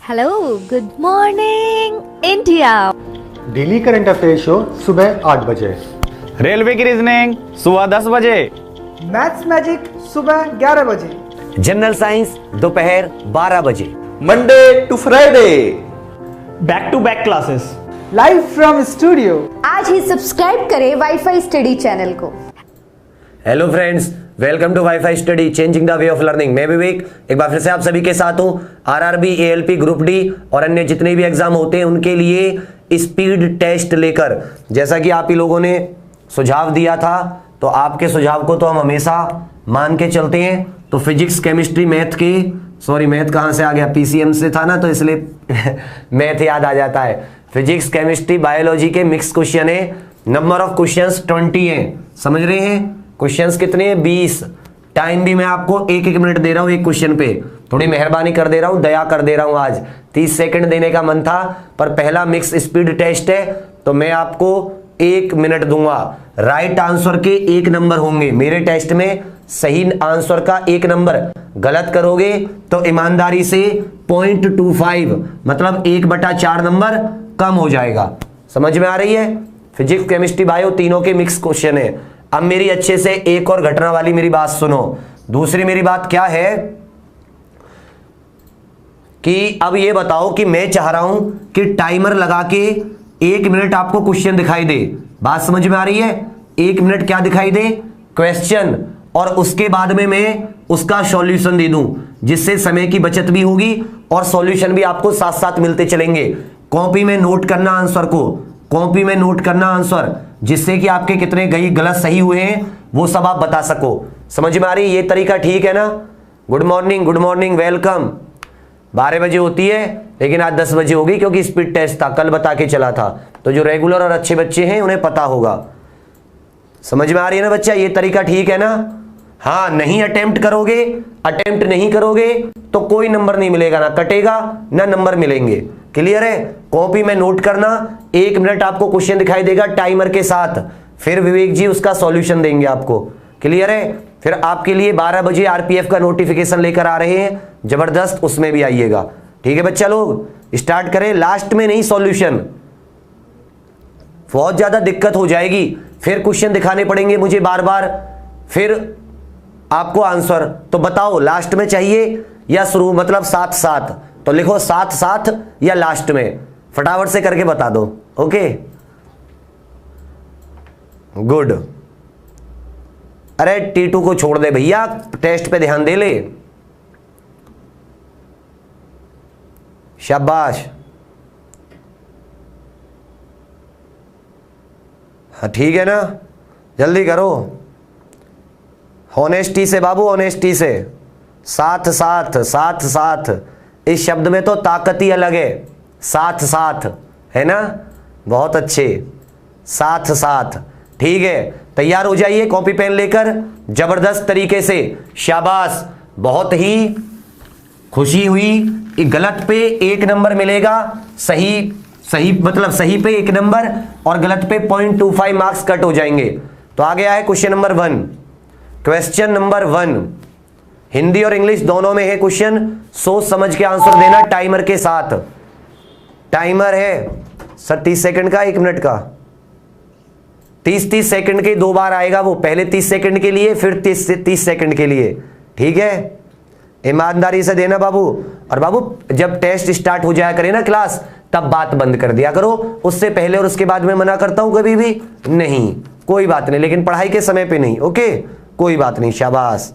Hello, good morning India. Daily current affair show सुबह 8 बजे। Railway की रीजनिंग सुबह 10 बजे। मैथ्स मैजिक सुबह 11 बजे। जनरल साइंस दोपहर 12 बजे। Monday to Friday back to back classes live from studio. आज ही सब्सक्राइब करें वाईफाई स्टडी चैनल को। Hello friends, welcome to WiFi study changing the way of learning. मैं विवेक एक बार फिर से आप सभी के साथ हूं। आरआरबी, एएलपी, ग्रुप डी और अन्य जितने भी एग्जाम होते हैं उनके लिए स्पीड टेस्ट लेकर, जैसा कि आप ही लोगों ने सुझाव दिया था, तो आपके सुझाव को तो हम हमेशा मान के चलते हैं। तो फिजिक्स, केमिस्ट्री, मैथ के मैथ कहां से आ गया, पीसीएम से था ना, तो इसलिए मैथ याद आ जाता है। फिजिक्स, केमिस्ट्री, बायोलॉजी के मिक्स क्वेश्चन है। नंबर ऑफ क्वेश्चंस 20 हैं, समझ रहे हैं। क्वेश्चंस कितने हैं? 20। टाइम भी मैं आपको 1-1 मिनट दे रहा हूं एक क्वेश्चन पे। थोड़ी मेहरबानी कर दे रहा हूं, दया कर दे रहा हूं। आज 30 सेकंड देने का मन था, पर पहला मिक्स स्पीड टेस्ट है, तो मैं आपको 1 मिनट दूंगा। राइट आंसर के 1 नंबर होंगे मेरे टेस्ट में, सही आंसर का 1 नंबर। गलत करोगे तो ईमानदारी से 0.25 मतलब 1/4 नंबर कम हो जाएगा। समझ में आ रही है? फिजिक्स, केमिस्ट्री, बायो तीनों के मिक्स क्वेश्चन है। अब मेरी अच्छे से एक और घटना वाली मेरी बात सुनो। दूसरी मेरी बात क्या है कि अब ये बताओ कि मैं चाह रहा हूं कि टाइमर लगा के 1 मिनट आपको क्वेश्चन दिखाई दे। बात समझ में आ रही है? 1 मिनट क्या दिखाई दे? क्वेश्चन, और उसके बाद में मैं उसका सॉल्यूशन दे दूं, जिससे समय की बचत भी होगी और सॉल्यूशन भी आपको साथ साथ मिलते चलेंगे। कॉपी में नोट करना आंसर को, कॉपी में नोट करना आंसर, जिससे कि आपके कितने गलत सही हुए हैं वो सब आप बता सको। समझ में आ रही है? ये तरीका ठीक है ना? Good morning, welcome. 12 बजे होती है, लेकिन आज 10 बजे होगी क्योंकि स्पीड टेस्ट था, कल बता के चला था। तो जो रेगुलर और अच्छे बच्चे हैं उन्हें पता होगा। समझ में आ रही है ना बच्चा? ये तरीका ठीक है ना? हाँ, नहीं अटेम्प्ट नहीं करोगे तो कोई नंबर नहीं मिलेगा, ना कटेगा ना नंबर मिलेंगे। क्लियर है? कॉपी में नोट करना। 1 मिनट आपको क्वेश्चन दिखाई देगा टाइमर के साथ, फिर विवेक जी उसका सॉल्यूशन देंगे आपको। क्लियर है? फिर आपके लिए 12 बजे आरपीएफ का नोटिफिकेशन लेकर आ रहे हैं, जबरदस्त, उसमें भी आइएगा। ठीक है बच्चा लोग, स्टार्ट करें। लास्ट में नहीं सॉल्यूशन, बहुत ज्यादा दिक्कत हो जाएगी, फिर क्वेश्चन दिखाने पड़ेंगे मुझे बार बार, फिर आपको आंसर। तो बताओ लास्ट में चाहिए या शुरू, मतलब साथ साथ? तो लिखो साथ साथ या लास्ट में, फटाफट से करके बता दो। Okay, good. अरे टीटू को छोड़ दे भैया, टेस्ट पे ध्यान दे ले। शाबाश। हाँ ठीक है ना, जल्दी करो। ऑनेस्टी से बाबू, ऑनेस्टी से। साथ साथ इस शब्द में तो ताकत ही अलग है। साथ साथ है ना? बहुत अच्छे, साथ साथ। ठीक है, तैयार हो जाइए कॉपी पेन लेकर, जबरदस्त तरीके से। शाबाश, बहुत ही खुशी हुई। गलत पे 1 नंबर मिलेगा, सही मतलब सही पे 1 नंबर और गलत पे 0.25 मार्क्स कट हो जाएंगे। तो आ गया है question number 1। Question number 1 Hindi और इंग्लिश दोनों में है क्वेश्चन। सोच समझ के आंसर देना टाइमर के साथ। टाइमर है सर 30 सेकंड का, 1 मिनट का। 30 सेकंड के 2 बार आएगा वो, पहले 30 सेकंड के लिए, फिर 30 सेकंड के लिए। ठीक है, ईमानदारी से देना बाबू। और बाबू जब टेस्ट स्टार्ट हो जाया करे ना क्लास, तब बात बंद कर दिया करो। उससे पहले और उसके बाद में मना करता हूं कभी भी नहीं, कोई बात नहीं, लेकिन पढ़ाई के समय पे नहीं। ओके, कोई बात नहीं। शाबाश।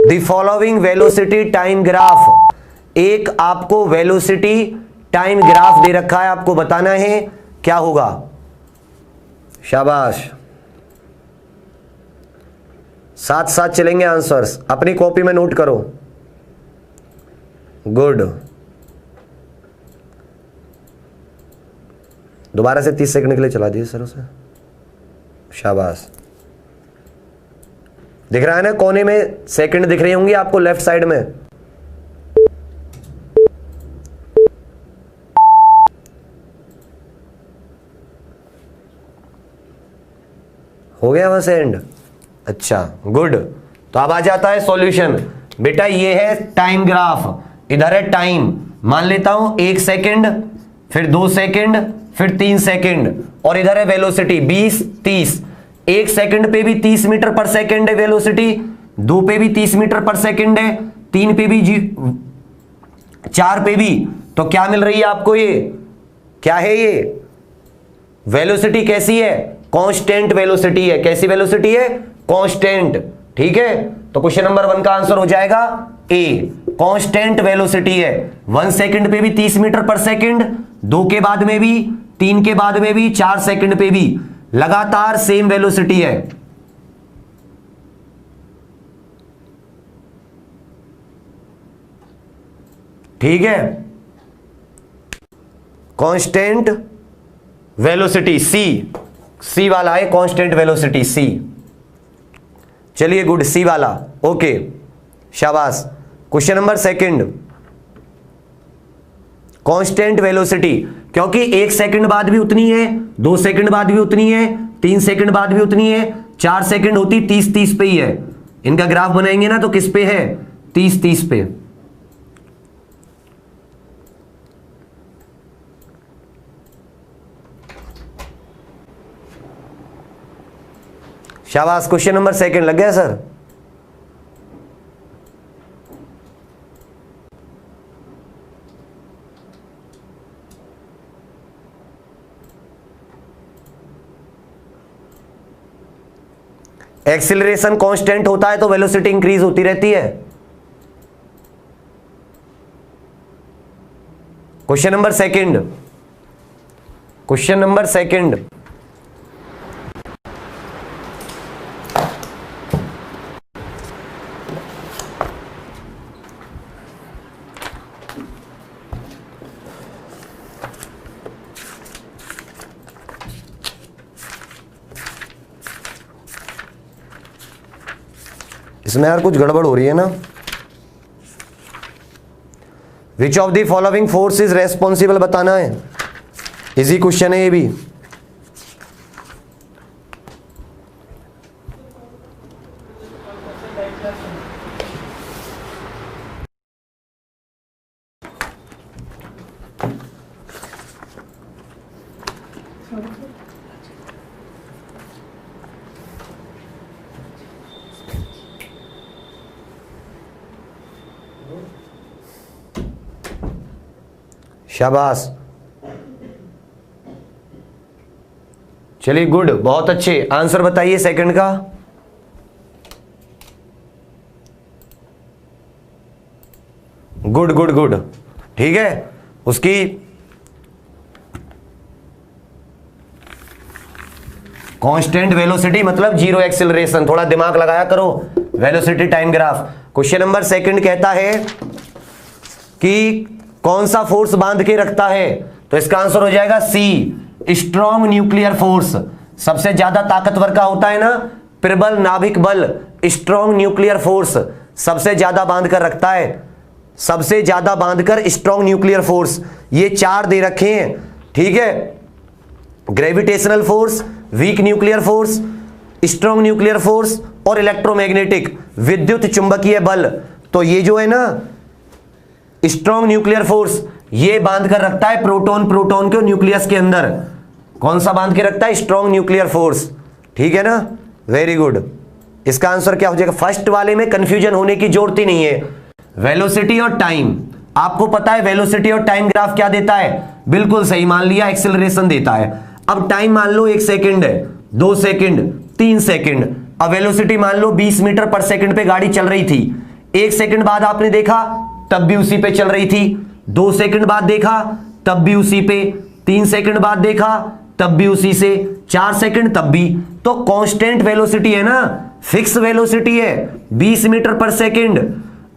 The following velocity time graph, एक आपको वेलोसिटी टाइम ग्राफ दे रखा है, आपको बताना है क्या होगा। शाबाश, साथ साथ चलेंगे आंसर्स, अपनी कॉपी में नोट करो। गुड। दोबारा से 30 सेकंड के लिए चला दीजिए सर उसे। शाबाश। दिख रहा है ना, कोने में सेकंड दिख रही होंगी आपको लेफ्ट साइड में। हो गया वहां से एंड? अच्छा, गुड। तो अब आ जाता है सॉल्यूशन। बेटा ये है टाइम ग्राफ, इधर है टाइम, मान लेता हूं 1 सेकेंड, फिर 2 सेकेंड, फिर 3 सेकेंड, और इधर है वेलोसिटी 20 30। 1 सेकेंड पे भी 30 मीटर पर सेकेंड है वेलोसिटी, 2 पे भी 30 मीटर पर सेकेंड है, 3 पे भी 4 पे भी। तो क्या मिल रही है आपको? ये क्या है? ये वेलोसिटी कैसी है? कांस्टेंट वेलोसिटी है। कैसी वेलोसिटी है? कांस्टेंट। ठीक है, तो क्वेश्चन नंबर 1 का आंसर हो जाएगा ए, कांस्टेंट वेलोसिटी है। 1 सेकंड पे भी 30 मीटर पर सेकंड, 2 के बाद में भी, 3 के बाद में भी, 4 सेकंड पे भी लगातार सेम वेलोसिटी है। ठीक है, कांस्टेंट वेलोसिटी सी वाला है, कांस्टेंट वेलोसिटी सी। चलिए गुड, सी वाला, ओके, शाबाश। क्वेश्चन नंबर 2, कांस्टेंट वेलोसिटी, क्योंकि 1 सेकंड बाद भी उतनी है, 2 सेकंड बाद भी उतनी है, 3 सेकंड बाद भी उतनी है, 4 सेकंड होती 30 पे ही है। इनका ग्राफ बनाएंगे ना तो किस पे है? 30 पे। शाबाश, क्वेश्चन नंबर 2 लग गया सर? एक्सीलरेशन कांस्टेंट होता है तो वेलोसिटी इंक्रीज होती रहती है। क्वेश्चन नंबर 2, क्वेश्चन नंबर 2, इसमें यार कुछ गड़बड़ हो रही है ना। Which of the following force is responsible बताना है, इजी क्वेश्चन है ये भी। शाबाश, चलिए गुड, बहुत अच्छे। आंसर बताइए सेकंड का। गुड गुड गुड, ठीक है। उसकी कांस्टेंट वेलोसिटी मतलब जीरो एक्सेलरेशन, थोड़ा दिमाग लगाया करो। Velocity time graph. Question number 2 कहता है कि कौन सा फोर्स बांध के रखता है, तो इसका आंसर हो जाएगा सी, स्ट्रॉन्ग न्यूक्लियर फोर्स। सबसे ज्यादा ताकतवर का होता है ना प्रबल नाभिक बल, स्ट्रॉन्ग न्यूक्लियर फोर्स सबसे ज्यादा बांध कर रखता है, सबसे ज्यादा बांधकर स्ट्रॉन्ग न्यूक्लियर फोर्स। ये 4 दे रखे हैं, ठीक है। Gravitational force, weak nuclear force, strong nuclear force और इलेक्ट्रोमैग्नेटिक विद्युत चुंबकीय बल। तो ये जो है ना स्ट्रॉन्ग न्यूक्लियर फोर्स, ये बांध कर रखता है प्रोटॉन को न्यूक्लियस के अंदर। कौन सा बांध के रखता है? स्ट्रॉन्ग न्यूक्लियर फोर्स, ठीक है ना। वेरी गुड, इसका आंसर क्या हो जाएगा? फर्स्ट वाले में कंफ्यूजन होने की जरूरत ही नहीं है। वेलोसिटी और टाइम, आपको पता है वेलोसिटी और टाइम ग्राफ क्या देता है? बिल्कुल सही मान लिया, एक्सेलरेशन देता है। अब टाइम मान लो 1 सेकेंड है, 2 सेकेंड, 3 सेकेंड। अब वेलोसिटी मान लो 20 मीटर पर सेकेंड पे गाड़ी चल रही थी। 1 सेकेंड बाद आपने देखा तब भी उसी पे चल रही थी, 2 सेकंड बाद देखा तब भी उसी पे, 3 सेकंड बाद देखा तब भी उसी से, 4 सेकंड तब भी। तो कांस्टेंट वेलोसिटी है ना, फिक्स वेलोसिटी है 20 मीटर पर सेकंड।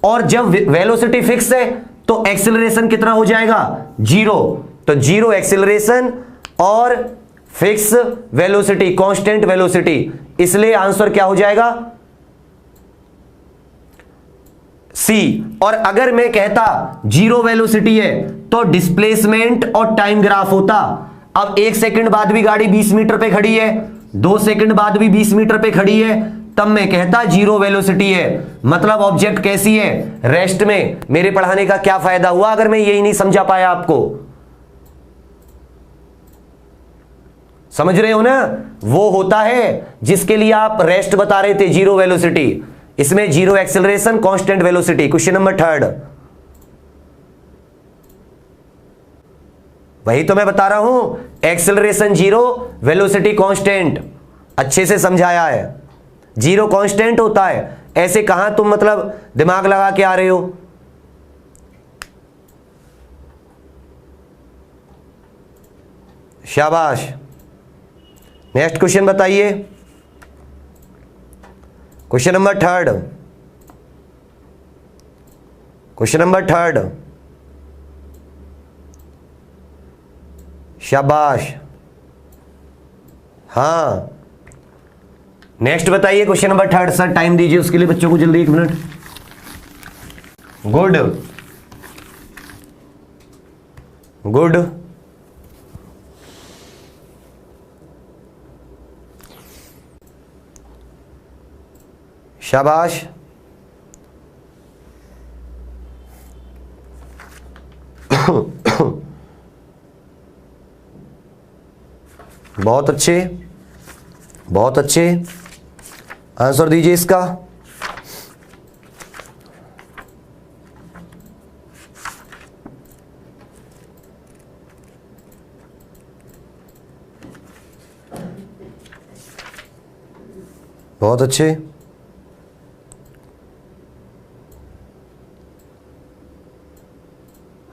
और जब वेलोसिटी फिक्स है तो एक्सेलरेशन कितना हो जाएगा? 0। तो 0 एक्सेलरेशन और फिक्स वेलोसिटी, कांस्टेंट वेलोसिटी, इसलिए आंसर क्या हो जाएगा? सी। और अगर मैं कहता 0 वेलोसिटी है तो डिस्प्लेसमेंट और टाइम ग्राफ होता। अब 1 सेकंड बाद भी गाड़ी 20 मीटर पे खड़ी है, 2 सेकंड बाद भी 20 मीटर पे खड़ी है, तब मैं कहता जीरो वेलोसिटी है। मतलब ऑब्जेक्ट कैसी है, रेस्ट में। मेरे पढ़ाने का क्या फायदा हुआ अगर मैं यही नहीं समझा पाया आपको। समझ रहे हो ना, वो होता है जिसके लिए आप रेस्ट बता रहे थे, जीरो वेलोसिटी। इसमें zero acceleration, constant velocity. Question number 3, वही तो मैं बता रहा हूं, एक्सेलरेशन जीरो, वेलोसिटी कांस्टेंट। अच्छे से समझाया है, जीरो कांस्टेंट होता है। ऐसे कहां तुम मतलब दिमाग लगा के आ रहे हो। शाबाश। नेक्स्ट क्वेश्चन बताइए, क्वेश्चन नंबर 3, क्वेश्चन नंबर 3। शाबाश, हाँ। नेक्स्ट बताइए क्वेश्चन नंबर 3। सर टाइम दीजिए उसके लिए बच्चों को, जल्दी 1 मिनट। Good good. शाबाश। बहुत अच्छे, बहुत अच्छे। आंसर दीजिए इसका। बहुत अच्छे।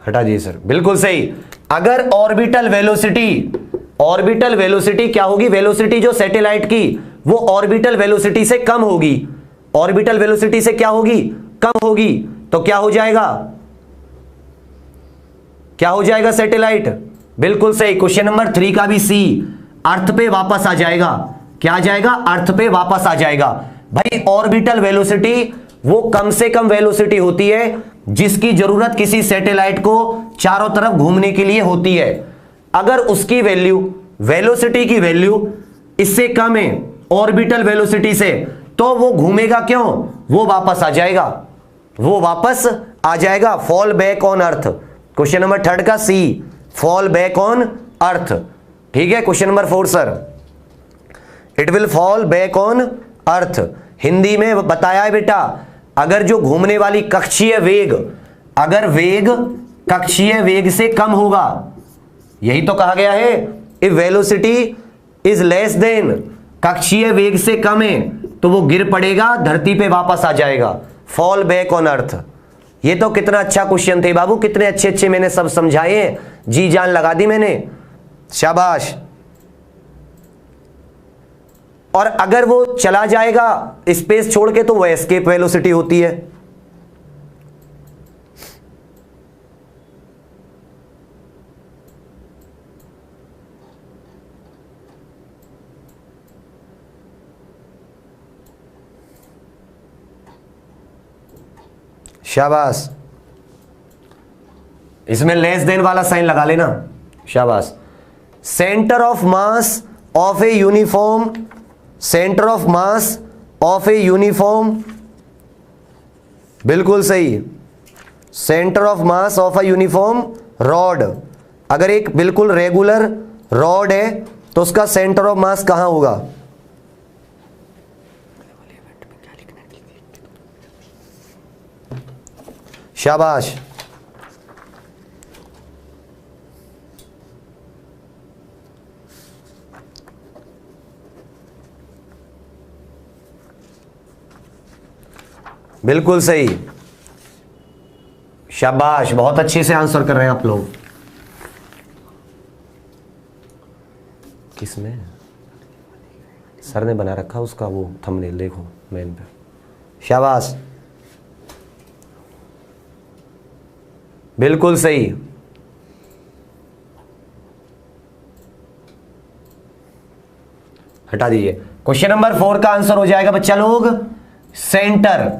हटा दिए सर, बिल्कुल सही। अगर ऑर्बिटल वेलोसिटी, ऑर्बिटल वेलोसिटी क्या होगी, वेलोसिटी जो सैटेलाइट की वो ऑर्बिटल वेलोसिटी से कम होगी, ऑर्बिटल वेलोसिटी से क्या होगी, कम होगी, तो क्या हो जाएगा, क्या हो जाएगा सैटेलाइट। बिल्कुल सही। क्वेश्चन नंबर 3 का भी सी, अर्थ पे वापस आ जाएगा। क्या आ जाएगा, अर्थ पे वापस आ जाएगा। भाई ऑर्बिटल वेलोसिटी वो कम से कम वेलोसिटी होती है जिसकी जरूरत किसी सैटेलाइट को चारों तरफ घूमने के लिए होती है। अगर उसकी वैल्यू, वेलोसिटी की वैल्यू इससे कम है ऑर्बिटल वेलोसिटी से, तो वो घूमेगा क्यों, वो वापस आ जाएगा, वो वापस आ जाएगा। Fall back on earth. Question number 3 का सी, फॉल बैक ऑन अर्थ। ठीक है। Question number 4 sir, it will fall back on earth. Hindi में बताया है बेटा, अगर जो घूमने वाली कक्षीय वेग, अगर वेग कक्षीय वेग से कम होगा, यही तो कहा गया है, if velocity is less than, कक्षीय वेग से कम है, तो वो गिर पड़ेगा, धरती पे वापस आ जाएगा। Fall back on earth. ये तो कितना अच्छा क्वेश्चन थे बाबू, कितने अच्छे अच्छे मैंने सब समझाए, जी जान लगा दी मैंने। शाबाश। और अगर वो चला जाएगा स्पेस छोड़ के, तो वो एस्केप वेलोसिटी होती है। शाबाश। इसमें लेस देन वाला साइन लगा लेना। शाबाश। Centre of mass of a uniform, centre of mass of a uniform, बिल्कुल सही। Centre of mass of a uniform rod, अगर एक बिल्कुल रेगुलर रॉड है तो उसका सेंटर ऑफ मास कहां होगा। शाबाश। बिल्कुल सही। शाबाश, बहुत अच्छे से आंसर कर रहे हैं आप लोग। किसमें सर ने बना रखा उसका वो थंबनेल, देखो मेन पे। शाबाश, बिल्कुल सही। हटा दीजिए। क्वेश्चन नंबर 4 का आंसर हो जाएगा बच्चा लोग, सेंटर।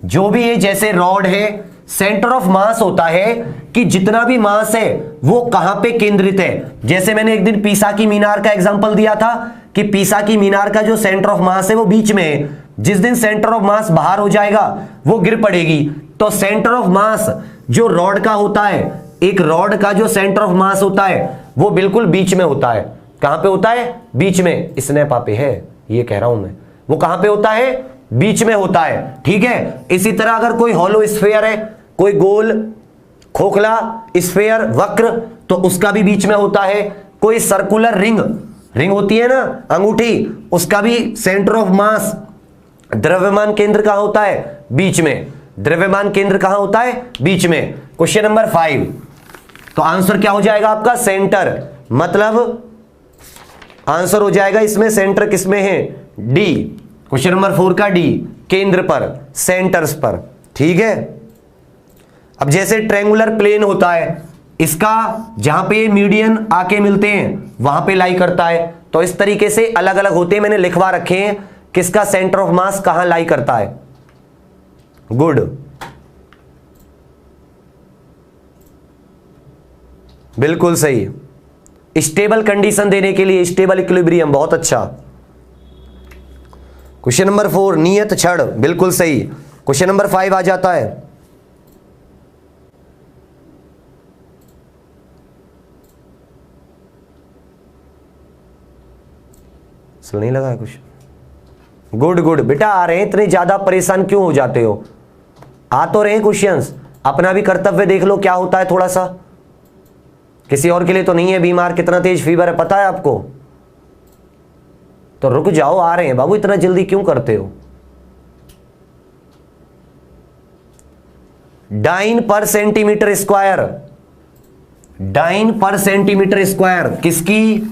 जो भी ये जैसे रॉड है, सेंटर ऑफ मास होता है कि जितना भी मास है वो कहां पे केंद्रित है। जैसे मैंने एक दिन पीसा की मीनार का एग्जांपल दिया था कि पीसा की मीनार का जो सेंटर ऑफ मास है वो बीच में है, जिस दिन सेंटर ऑफ मास बाहर हो जाएगा वो गिर पड़ेगी। तो सेंटर ऑफ मास जो रॉड का होता है, एक रॉड का जो सेंटर ऑफ मास होता है वो बिल्कुल बीच में होता है। कहां पे होता है? बीच में। स्नैप पे है, ये कह रहा हूं मैं, वो कहां पे होता है? बीच में होता है। ठीक है। इसी तरह अगर कोई हॉलो स्फीयर है, कोई गोल खोखला स्फीयर वक्र, तो उसका भी बीच में होता है। कोई सर्कुलर रिंग, रिंग होती है ना अंगूठी, उसका भी सेंटर ऑफ मास, द्रव्यमान केंद्र कहां होता है? बीच में। द्रव्यमान केंद्र कहां होता है? बीच में। क्वेश्चन नंबर 5, तो आंसर क्या हो जाएगा आपका? सेंटर, मतलब आंसर हो जाएगा इसमें सेंटर किसमें है? डी। क्वेश्चन नंबर 4 का डी, केंद्र पर, सेंटर्स पर। ठीक है। अब जैसे ट्रायंगुलर प्लेन होता है, इसका जहां पे मीडियन आके मिलते हैं वहां पे लाई करता है। तो इस तरीके से अलग अलग होते हैं, मैंने लिखवा रखे हैं किसका सेंटर ऑफ मास कहां लाई करता है। गुड। बिल्कुल सही। स्टेबल कंडीशन देने के लिए, स्टेबल इक्विलिब्रियम, बहुत अच्छा। क्वेश्चन नंबर 4 नियत क्षण, बिल्कुल सही। क्वेश्चन नंबर 5 आ जाता है, नहीं लगा है कुछ? गुड गुड बेटा, आ रहे हैं। इतने ज्यादा परेशान क्यों हो जाते हो? आ तो रहे क्वेश्चंस, अपना भी कर्तव्य देख लो क्या होता है थोड़ा सा। किसी और के लिए तो नहीं है बीमार, कितना तेज फीवर है पता है आपको? तो रुक जाओ, आ रहे हैं बाबू, इतना जल्दी क्यों करते हो? डाइन पर सेंटीमीटर स्क्वायर, डाइन पर सेंटीमीटर स्क्वायर किसकी?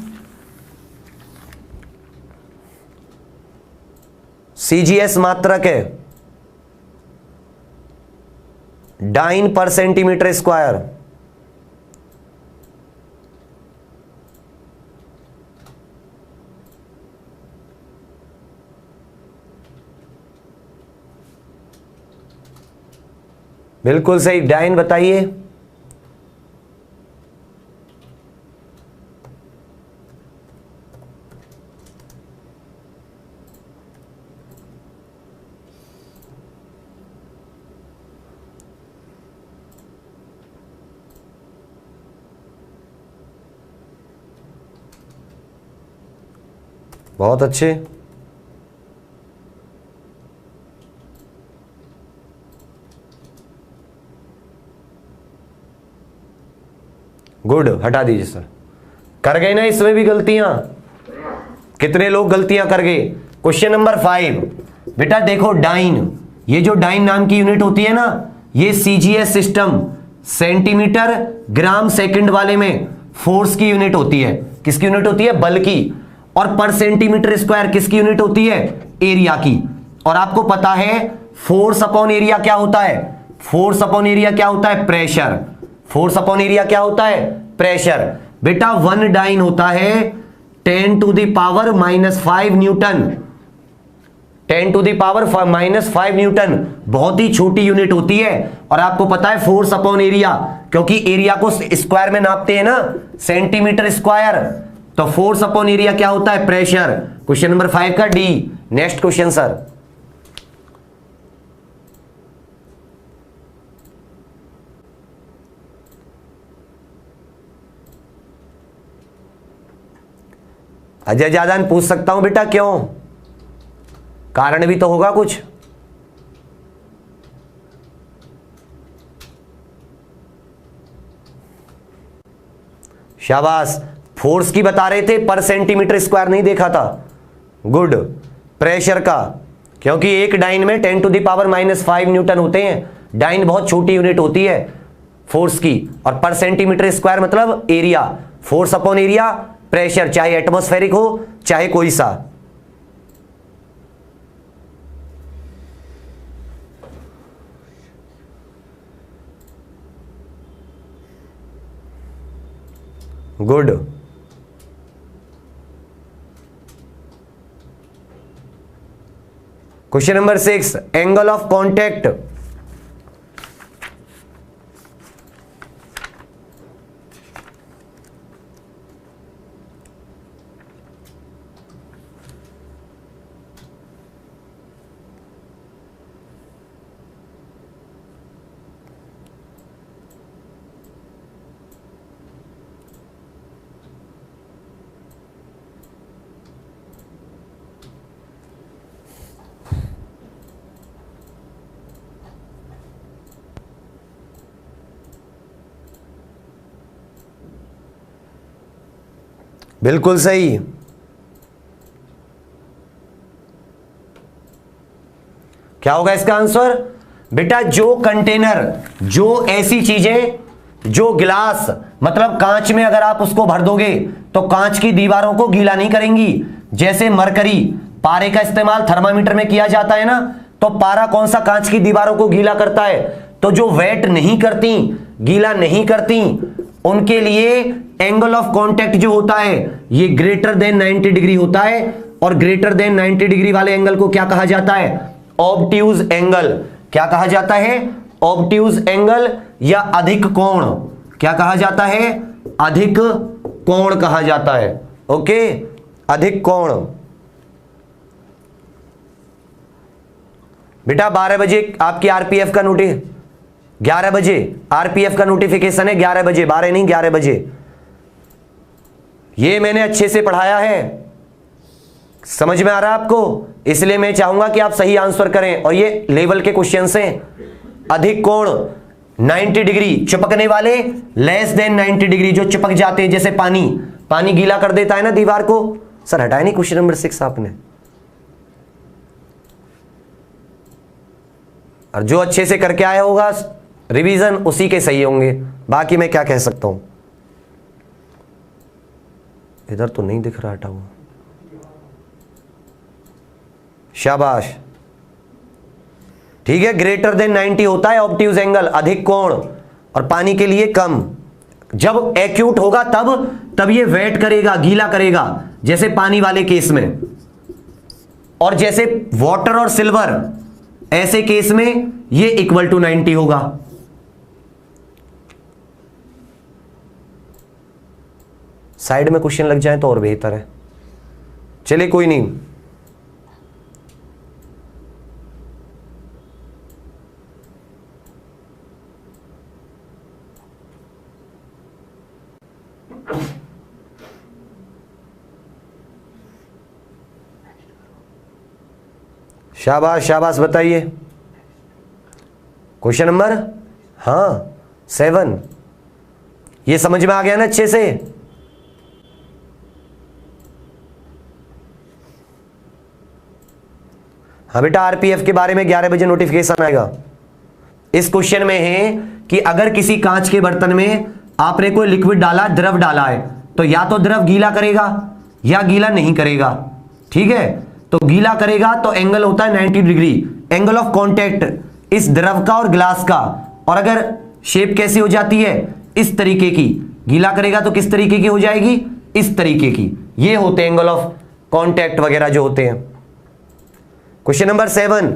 सीजीएस मात्रक है। डाइन पर सेंटीमीटर स्क्वायर, बिल्कुल सही। डाइन बताइए। बहुत अच्छे। गुड, हटा दीजिए सर। कर गए ना इसमें भी गलतियां? कितने लोग गलतियां कर गए? क्वेश्चन नंबर 5 बेटा देखो, डाइन, ये जो डाइन नाम की यूनिट होती है ना, ये CGS system, centimetre gram second वाले में फोर्स की यूनिट होती है। किसकी यूनिट होती है? बल की। और पर सेंटीमीटर स्क्वायर किसकी यूनिट होती है? एरिया की। और आपको पता है फोर्स अपॉन एरिया क्या होता है? फोर्स अपॉन एरिया क्या होता है? प्रेशर। फोर्स अपॉन एरिया क्या होता है? प्रेशर। बेटा 1 डाइन होता है 10 to the power -5 newton. 10 to the power -5 newton बहुत ही छोटी यूनिट होती है। और आपको पता है फोर्स अपॉन एरिया, क्योंकि एरिया को स्क्वायर में नापते हैं ना, सेंटीमीटर स्क्वायर, तो फोर्स अपॉन एरिया क्या होता है? प्रेशर। क्वेश्चन नंबर 5 का D. Next question sir. Ajay जादान पूछ सकता हूं बेटा क्यों? कारण भी तो होगा कुछ। शाबाश। फोर्स की बता रहे थे, पर सेंटीमीटर स्क्वायर नहीं देखा था। गुड। प्रेशर का, क्योंकि एक डाइन में 10 टू द पावर -5 न्यूटन होते हैं। डाइन बहुत छोटी यूनिट होती है फोर्स की। और पर सेंटीमीटर स्क्वायर मतलब area. Force upon area pressure, चाहे एटमॉस्फेरिक हो चाहे कोई सा। Good. Question number 6 angle of contact. बिल्कुल सही। क्या होगा इसका आंसर? बेटा जो कंटेनर, जो ऐसी चीजें जो गिलास मतलब कांच में अगर आप उसको भर दोगे तो कांच की दीवारों को गीला नहीं करेंगी। जैसे मरकरी, पारे का इस्तेमाल थर्मामीटर में किया जाता है ना, तो पारा कौन सा कांच की दीवारों को गीला करता है? तो जो वेट नहीं करती, गीला नहीं करती, उनके लिए एंगल ऑफ कांटेक्ट जो होता है ये ग्रेटर देन 90 डिग्री होता है। और ग्रेटर देन 90 डिग्री वाले एंगल को क्या कहा जाता है? Obtuse angle. क्या कहा जाता है? ऑब्ट्यूज एंगल या अधिक कोण। क्या कहा जाता है? अधिक कोण कहा जाता है। ओके, अधिक कोण। बेटा 12 बजे आपकी आरपीएफ का नोटिस, 11 बजे आरपीएफ का नोटिफिकेशन है, 11 बजे, 12 नहीं 11 बजे। ये मैंने अच्छे से पढ़ाया है, समझ में आ रहा है आपको? इसलिए मैं चाहूंगा कि आप सही आंसर करें। और ये लेवल के क्वेश्चंस हैं। अधिक कोण 90 डिग्री, चिपकने वाले लेस देन 90 डिग्री, जो चिपक जाते हैं, जैसे पानी गीला कर देता है ना दीवार को। सर हटाए नहीं क्वेश्चन नंबर 6 आपने? और जो अच्छे से करके आया होगा रिवीजन, उसी के सही होंगे। बाकी मैं क्या कह सकता हूं? इधर तो नहीं दिख रहा, हटा हुआ। शाबाश, ठीक है। ग्रेटर देन 90 होता है ऑब्ट्यूज एंगल, अधिक कोण, और पानी के लिए कम। जब एक्यूट होगा तब ये वेट करेगा, गीला करेगा, जैसे पानी वाले केस में। और जैसे वाटर और सिल्वर, ऐसे केस में ये इक्वल टू 90 होगा। साइड में क्वेश्चन लग जाए तो और बेहतर है। चलिए कोई नहीं। शाबाश शाबाश, बताइए क्वेश्चन नंबर 7। ये समझ में आ गया ना अच्छे से? हाँ बेटा, आरपीएफ के बारे में 11 बजे नोटिफिकेशन आएगा। इस क्वेश्चन में है कि अगर किसी कांच के बर्तन में आपने कोई लिक्विड डाला, द्रव डाला है, तो या तो द्रव गीला करेगा या गीला नहीं करेगा। ठीक है, तो गीला करेगा तो एंगल होता है 90 डिग्री, एंगल ऑफ कांटेक्ट इस द्रव का और ग्लास का। और अगर शेप कैसी हो जाती है? इस तरीके की। गीला करेगा तो किस तरीके की हो जाएगी? इस तरीके की। ये होते एंगल ऑफ कांटेक्ट वगैरह जो होते हैं। क्वेश्चन नंबर 7,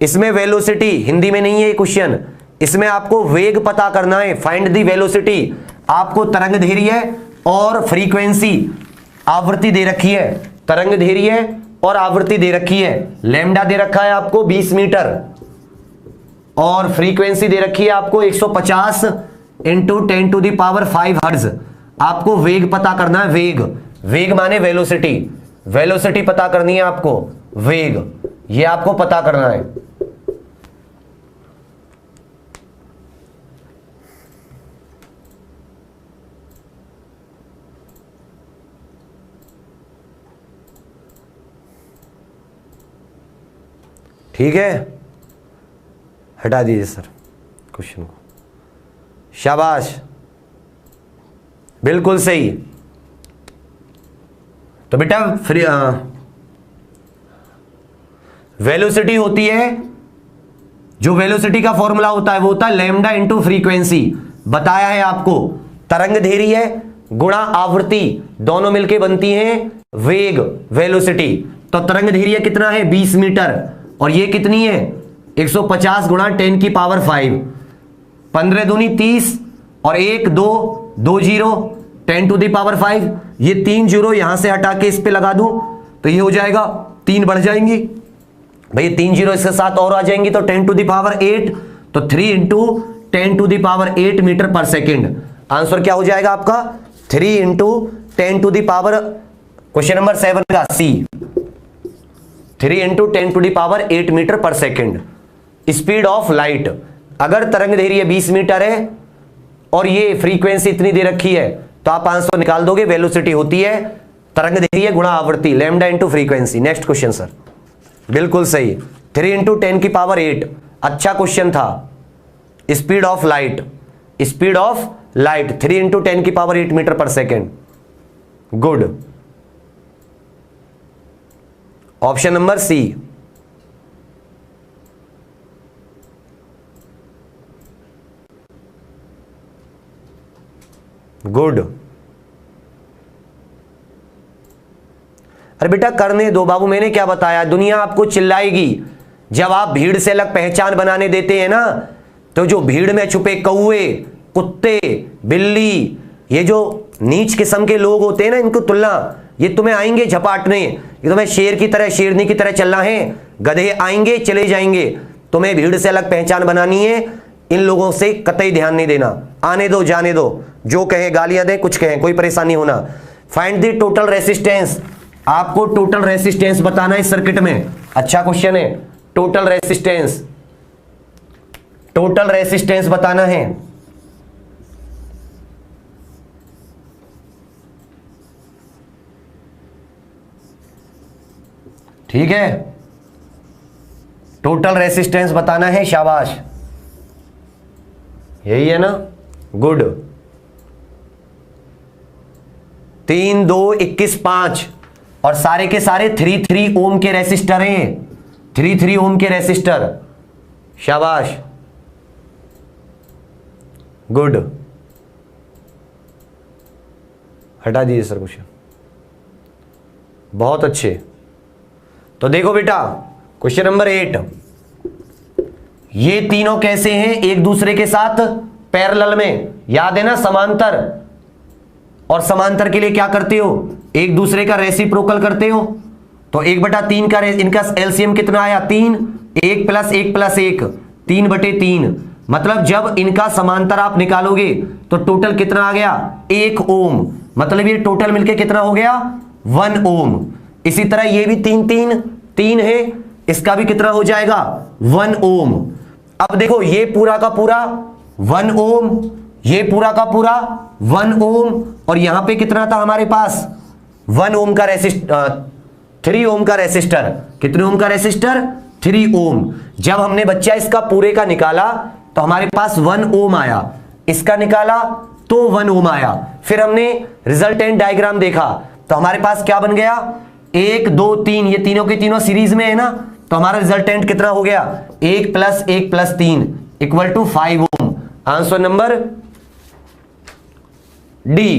इसमें वेलोसिटी, हिंदी में नहीं है ये क्वेश्चन, इसमें आपको वेग पता करना है। Find the velocity. आपको तरंग धैर्य और फ्रीक्वेंसी, आवृत्ति दे रखी है। तरंग धैर्य और आवृत्ति दे रखी है। लैम्डा दे रखा है आपको 20 मीटर, और फ्रीक्वेंसी दे रखी है आपको 150 इंटू 10⁵ हर्ट्ज। आपको वेग पता करना है। वेग माने वेलोसिटी। वेलोसिटी पता करनी है आपको, वेग, ये आपको पता करना है। ठीक है, हटा दीजिए सर क्वेश्चन को। शाबाश, बिल्कुल सही। तो बेटा वेलोसिटी होती है, जो वेलोसिटी का फॉर्मूला होता है वो होता है लैम्डा इंटू फ्रीक्वेंसी। बताया है आपको। तरंग धैर्य गुणा आवृत्ति दोनों मिलके बनती हैं वेग, वेलोसिटी। तो तरंग धैर्य कितना है? 20 मीटर, और ये कितनी है? 150 गुणा 10⁵। 15 दूनी 30, और 1 2 2 0 10⁵। ये 3 जीरो यहां से हटा के इस पे लगा दूं तो ये हो जाएगा 3 बढ़ जाएंगी भाई, 3 जीरो इसके साथ और आ जाएंगी तो 10⁸, तो 3 इंटू 10⁸ मीटर पर सेकेंड। आंसर क्या हो जाएगा आपका? 3 इंटू 10⁻, क्वेश्चन नंबर 7 का सी, 3 इंटू 10⁸ मीटर पर सेकेंड। स्पीड ऑफ लाइट, अगर तरंग धैर्य 20 मीटर है और ये फ्रीक्वेंसी इतनी दे रखी है, तो तो आप 500 निकाल दोगे। वेलोसिटी होती है तरंग दैर्घ्य है गुणा आवृत्ति, lambda into frequency. Next question sir, बिल्कुल सही, 3 × 10⁸ अच्छा क्वेश्चन था। Speed of light, speed of light 3 × 10⁸ metre पर second. Good, option number C. Good. अरे बेटा करने दो बाबू, मैंने क्या बताया, दुनिया आपको चिल्लाएगी जब आप भीड़ से अलग पहचान बनाने देते हैं ना। तो जो भीड़ में छुपे कौवे, कुत्ते, बिल्ली, ये जो नीच किस्म के लोग होते हैं ना, इनको तुलना, ये तुम्हें आएंगे झपाटने, ये तुम्हें शेर की तरह शेरनी की तरह चलना है। गधे आएंगे चले जाएंगे, तुम्हें भीड़ से अलग पहचान बनानी है। इन लोगों से कतई ध्यान नहीं देना, आने दो जाने दो, जो कहे गालियां दे कुछ कहे, कोई परेशानी होना। फाइंड द टोटल रेसिस्टेंस, आपको टोटल रेसिस्टेंस बताना है इस सर्किट में। अच्छा क्वेश्चन है, टोटल रेसिस्टेंस, टोटल रेसिस्टेंस बताना है। ठीक है, टोटल रेसिस्टेंस बताना है, शाबाश, यही है ना। गुड। 3 2 21 5 और सारे के सारे 3 ओम के रेसिस्टर हैं, 3 ओम के रेसिस्टर, शाबाश, गुड। हटा दीजिए सर क्वेश्चन, बहुत अच्छे। तो देखो बेटा क्वेश्चन नंबर 8, ये तीनों कैसे हैं एक दूसरे के साथ पैरेलल में, याद है ना, समांतर। और समांतर के लिए क्या करते हो, एक दूसरे का रेसिप्रोकल करते हो। तो 1/3 का इनका एलसीएम कितना आया, 3, 1 + 1 + 1 3/3। मतलब जब इनका समांतर आप निकालोगे तो टोटल कितना आ गया, 1 ओम। मतलब ये टोटल मिलके कितना हो गया, 1 ओम। इसी तरह ये भी 3 है, इसका भी कितना हो जाएगा, 1 ओम। अब देखो ये पूरा का पूरा 1 ओम, ये पूरा का पूरा 1 ओम, और यहां पे कितना था हमारे पास, 1 ओम का रेसिस्टर, 3 ओम का रेसिस्टर। कितने ओम का रेसिस्टर, 3 ओम। जब हमने बच्चा इसका पूरे का निकाला तो हमारे पास 1 ओम आया, इसका निकाला तो 1 ओम आया। फिर हमने रिजल्टेंट डायग्राम देखा तो हमारे पास क्या बन गया, 1 2 3, ये तीनों के तीनों सीरीज में है ना। तो हमारा रिजल्टेंट कितना हो गया, 1 + 1 + 3 = 5 ohm. Answer number D,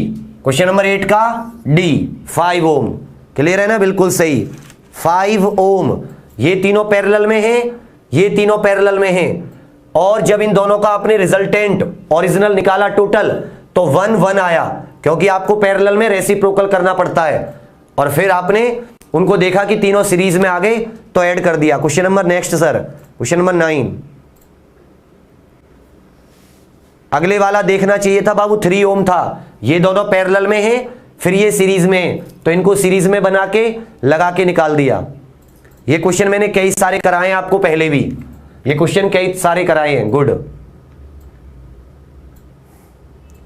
question number 8 का डी, 5 ओम। क्लियर है ना, बिल्कुल सही, 5 ओम। ये तीनों पैरेलल में हैं, ये तीनों पैरेलल में हैं। और जब इन दोनों का आपने रिजल्टेंट ओरिजिनल निकाला टोटल तो 1 1 आया, क्योंकि आपको पैरेलल में रेसिप्रोकल करना पड़ता है। और फिर आपने उनको देखा कि तीनों सीरीज में आ गए तो ऐड कर दिया। Question number next sir, question number 9। अगले वाला देखना चाहिए था बाबू, 3 ओम था, ये दोनों पैरेलल में हैं, फिर ये सीरीज में, तो इनको सीरीज में बना के लगा के निकाल दिया। ये क्वेश्चन मैंने कई सारे कराए हैं आपको पहले भी, ये क्वेश्चन कई सारे कराए हैं। गुड,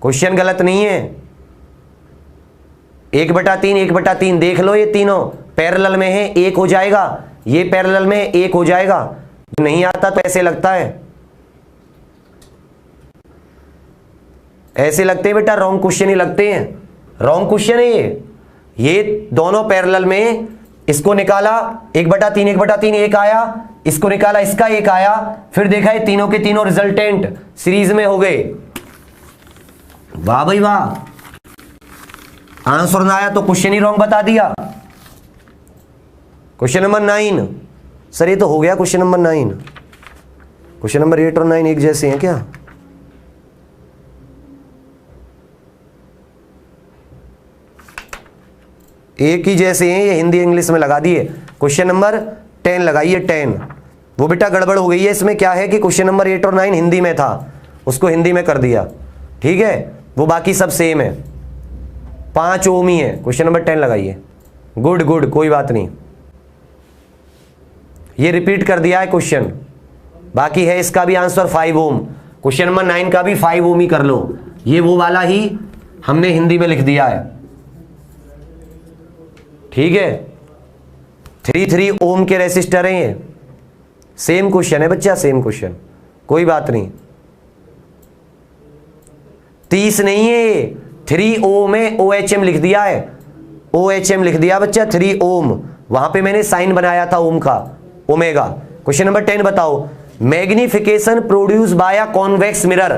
क्वेश्चन गलत नहीं है। 1/3 1/3 देख लो, ये तीनों पैरेलल में है, 1 हो जाएगा, ये पैरेलल में 1 हो जाएगा। नहीं आता तो ऐसे लगता है, ऐसे लगते हैं बेटा, रॉन्ग क्वेश्चन ही लगते हैं, रॉन्ग क्वेश्चन है ये दोनों पैरेलल में। इसको निकाला 1/3 1/3 1 आया, इसको निकाला इसका 1 आया, फिर देखा ये तीनों के तीनों रिजल्टेंट सीरीज में हो गए। वाह भाई वाह, आंसर ना आया तो क्वेश्चन ही रॉन्ग बता दिया। क्वेश्चन नंबर 9 सर, ये तो हो गया क्वेश्चन नंबर 9। क्वेश्चन नंबर 8 और 9 एक जैसे हैं क्या, एक ही जैसे हैं, ये हिंदी इंग्लिश में लगा दिए। क्वेश्चन नंबर 10 लगाइए, 10। वो बेटा गड़बड़ हो गई है, इसमें क्या है कि क्वेश्चन नंबर 8 और 9 हिंदी में था, उसको हिंदी में कर दिया, ठीक है। वो बाकी सब सेम है, 5 ओम ही है। क्वेश्चन नंबर 10 लगाइए। गुड गुड, कोई बात नहीं, ये रिपीट कर दिया है क्वेश्चन, बाकी है इसका भी आंसर 5 ओम। क्वेश्चन नंबर 9 का भी 5 ओम ही कर लो, ये वो वाला ही हमने हिंदी में लिख दिया है, ठीक है। 3 ओम के रेसिस्टर हैं ये। सेम क्वेश्चन है बच्चा, सेम क्वेश्चन, कोई बात नहीं। 30 नहीं है, 3 ओम है, OHM लिख दिया है, OHM लिख दिया बच्चा, 3 ओम। वहां पे मैंने साइन बनाया था ओम का, ओमेगा। क्वेश्चन नंबर 10 बताओ, magnification produce by a convex mirror.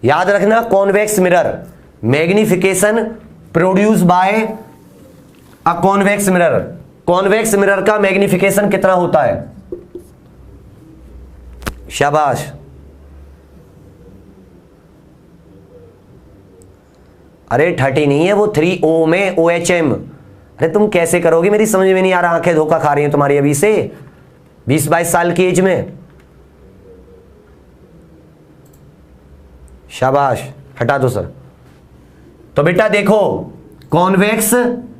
याद रखना, convex mirror, magnification produce by a convex mirror. Convex mirror का मैग्निफिकेशन कितना होता है? शाबाश। अरे 30 नहीं है वो, 3 ओम है, OHM। अरे तुम कैसे करोगे, मेरी समझ में नहीं आ रहा, आंखें धोखा खा रही हैं तुम्हारी अभी से, 20-22 साल की एज में। शाबाश, हटा दो सर। तो बेटा देखो, कॉन्वेक्स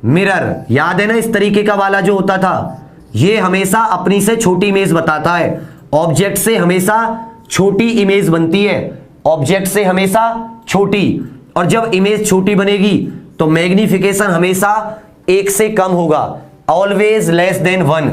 मिरर याद है ना, इस तरीके का वाला जो होता था, ये हमेशा अपनी से छोटी इमेज बताता है। ऑब्जेक्ट से हमेशा छोटी इमेज बनती है, ऑब्जेक्ट से हमेशा छोटी। और जब इमेज छोटी बनेगी तो मैग्निफिकेशन हमेशा 1 से कम होगा, ऑलवेज लेस देन 1।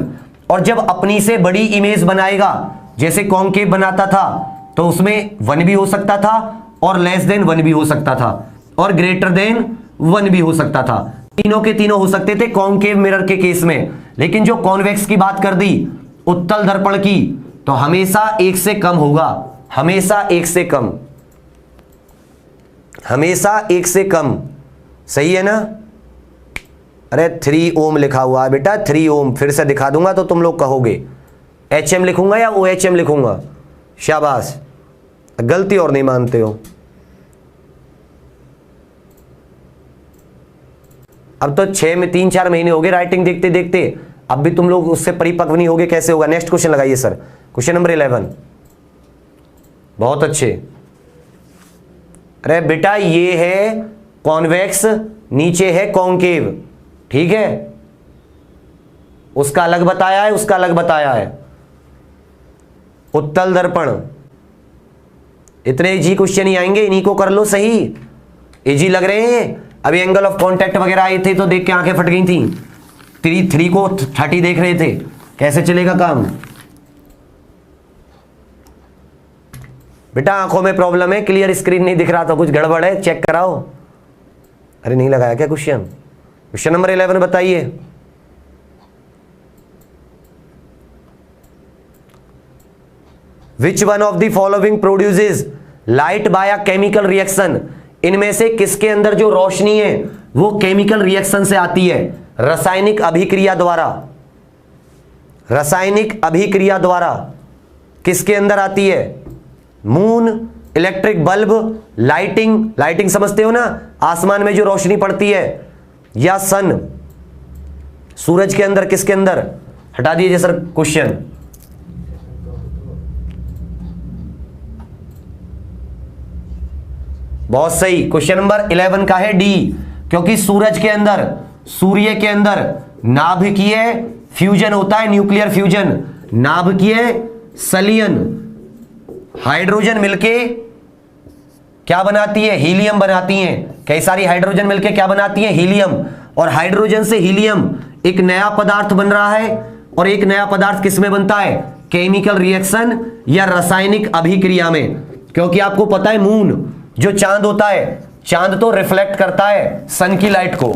और जब अपनी से बड़ी इमेज बनाएगा, जैसे कॉन्केव बनाता था, तो उसमें 1 भी हो सकता था, और लेस देन 1 भी हो सकता था, और ग्रेटर देन 1 भी हो सकता था। तीनों के तीनों हो सकते थे कॉन्केव मिरर के केस में। लेकिन जो कॉन्वेक्स की बात कर दी, उत्तल दर्पण की, तो हमेशा 1 से कम होगा, हमेशा 1 से कम, हमेशा 1 से कम। सही है ना? अरे 3 ओम लिखा हुआ है बेटा, 3 ओम। फिर से दिखा दूंगा तो तुम लोग कहोगे HM लिखूंगा या OHM लिखूंगा। शाबाश, गलती और नहीं मानते हो। अब तो 3-4 महीने हो गए राइटिंग देखते देखते, अब भी तुम लोग उससे परिपक्व नहीं होगे, कैसे होगा? नेक्स्ट क्वेश्चन लगाइए सर, क्वेश्चन नंबर 11। बहुत अच्छे। अरे बेटा ये है कॉन्वेक्स, नीचे है कॉन्केव, ठीक है। उसका अलग बताया है, उसका अलग बताया है। उत्तल दर्पण, इतने इजी क्वेश्चन ही आएंगे, इन्हीं को कर लो सही। इजी लग रहे हैं? अभी एंगल ऑफ कांटेक्ट वगैरह आए थे तो देख के आंखें फट गई थी। 3 को 30 देख रहे थे, कैसे चलेगा काम? बेटा आंखों में प्रॉब्लम है, क्लियर स्क्रीन नहीं दिख रहा था, कुछ गड़बड़ है, चेक कराओ। अरे नहीं लगाया क्या क्वेश्चन? क्वेश्चन नंबर 11 बताइए। Which one of the following produces light by a chemical reaction. इनमें से किसके अंदर जो रोशनी है वो केमिकल रिएक्शन से आती है, रासायनिक अभिक्रिया द्वारा। रासायनिक अभिक्रिया द्वारा किसके अंदर आती है? Moon, electric bulb, lighting, lighting समझते हो ना, आसमान में जो रोशनी पड़ती है, या सन, सूरज के अंदर, किसके अंदर? हटा दीजिए सर क्वेश्चन। बहुत सही, क्वेश्चन नंबर 11 का है डी, क्योंकि सूरज के अंदर, सूर्य के अंदर नाभिकीय फ्यूजन होता है, न्यूक्लियर फ्यूजन। नाभिकीय संलयन, हाइड्रोजन मिलके क्या बनाती है? हीलियम बनाती हैं। कई सारी हाइड्रोजन मिलके क्या बनाती है? हीलियम। और हाइड्रोजन से हीलियम एक नया पदार्थ बन रहा है, और एक नया पदार्थ किसमें बनता है? केमिकल रिएक्शन या रासायनिक अभिक्रिया में। क्योंकि आपको पता है मून, जो चांद होता है, चांद तो रिफ्लेक्ट करता है सन की लाइट को,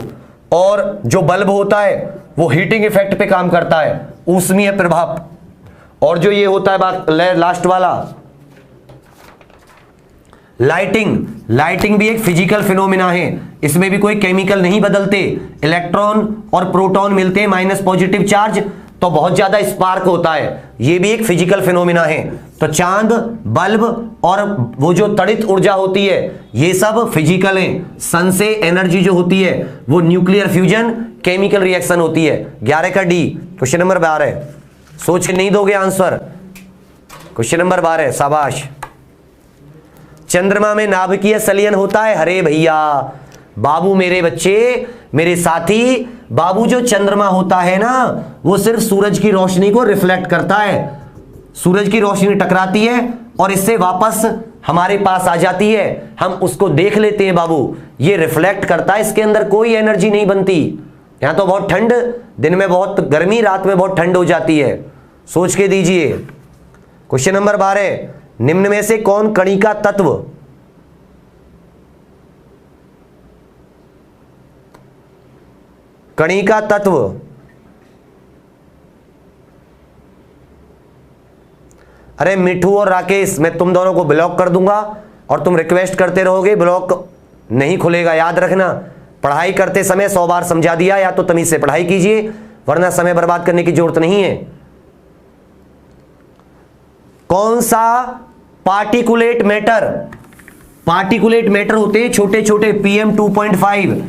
और जो बल्ब होता है वो हीटिंग इफेक्ट पे काम करता है, ऊष्मीय प्रभाव। और जो ये होता है लास्ट वाला, लाइटिंग, लाइटिंग भी एक फिजिकल फिनोमिना है, इसमें भी कोई केमिकल नहीं बदलते। इलेक्ट्रॉन और प्रोटॉन मिलते हैं, माइनस पॉजिटिव चार्ज, तो बहुत ज्यादा स्पार्क होता है, ये भी एक फिजिकल फिनोमिना है। तो चांद, बल्ब और वो जो तड़ित ऊर्जा होती है, ये सब फिजिकल है। सन से एनर्जी जो होती है वो न्यूक्लियर फ्यूजन, केमिकल रिएक्शन होती है। 11 का डी। क्वेश्चन नंबर 12, सोच के नहीं दोगे आंसर। क्वेश्चन नंबर 12, शाबाश। चंद्रमा में नाभिकीय संलयन होता है? अरे भैया बाबू, मेरे बच्चे, मेरे साथी, बाबू जो चंद्रमा होता है ना, वो सिर्फ सूरज की रोशनी को रिफ्लेक्ट करता है। सूरज की रोशनी टकराती है और इससे वापस हमारे पास आ जाती है, हम उसको देख लेते हैं बाबू, ये रिफ्लेक्ट करता है, इसके अंदर कोई एनर्जी नहीं बनती। यहां तो बहुत ठंड, दिन में बहुत गर्मी, रात में बहुत ठंड हो जाती है। सोच के दीजिए। क्वेश्चन नंबर 12, निम्न में से कौन कणिका तत्व कणिका तत्व अरे मिठू और राकेश, मैं तुम दोनों को ब्लॉक कर दूंगा और तुम रिक्वेस्ट करते रहोगे, ब्लॉक नहीं खुलेगा, याद रखना। पढ़ाई करते समय 100 बार समझा दिया, या तो तमीज से पढ़ाई कीजिए वरना समय बर्बाद करने की जरूरत नहीं है। कौन सा पार्टिकुलेट मैटर होते हैं छोटे छोटे, PM 2.5,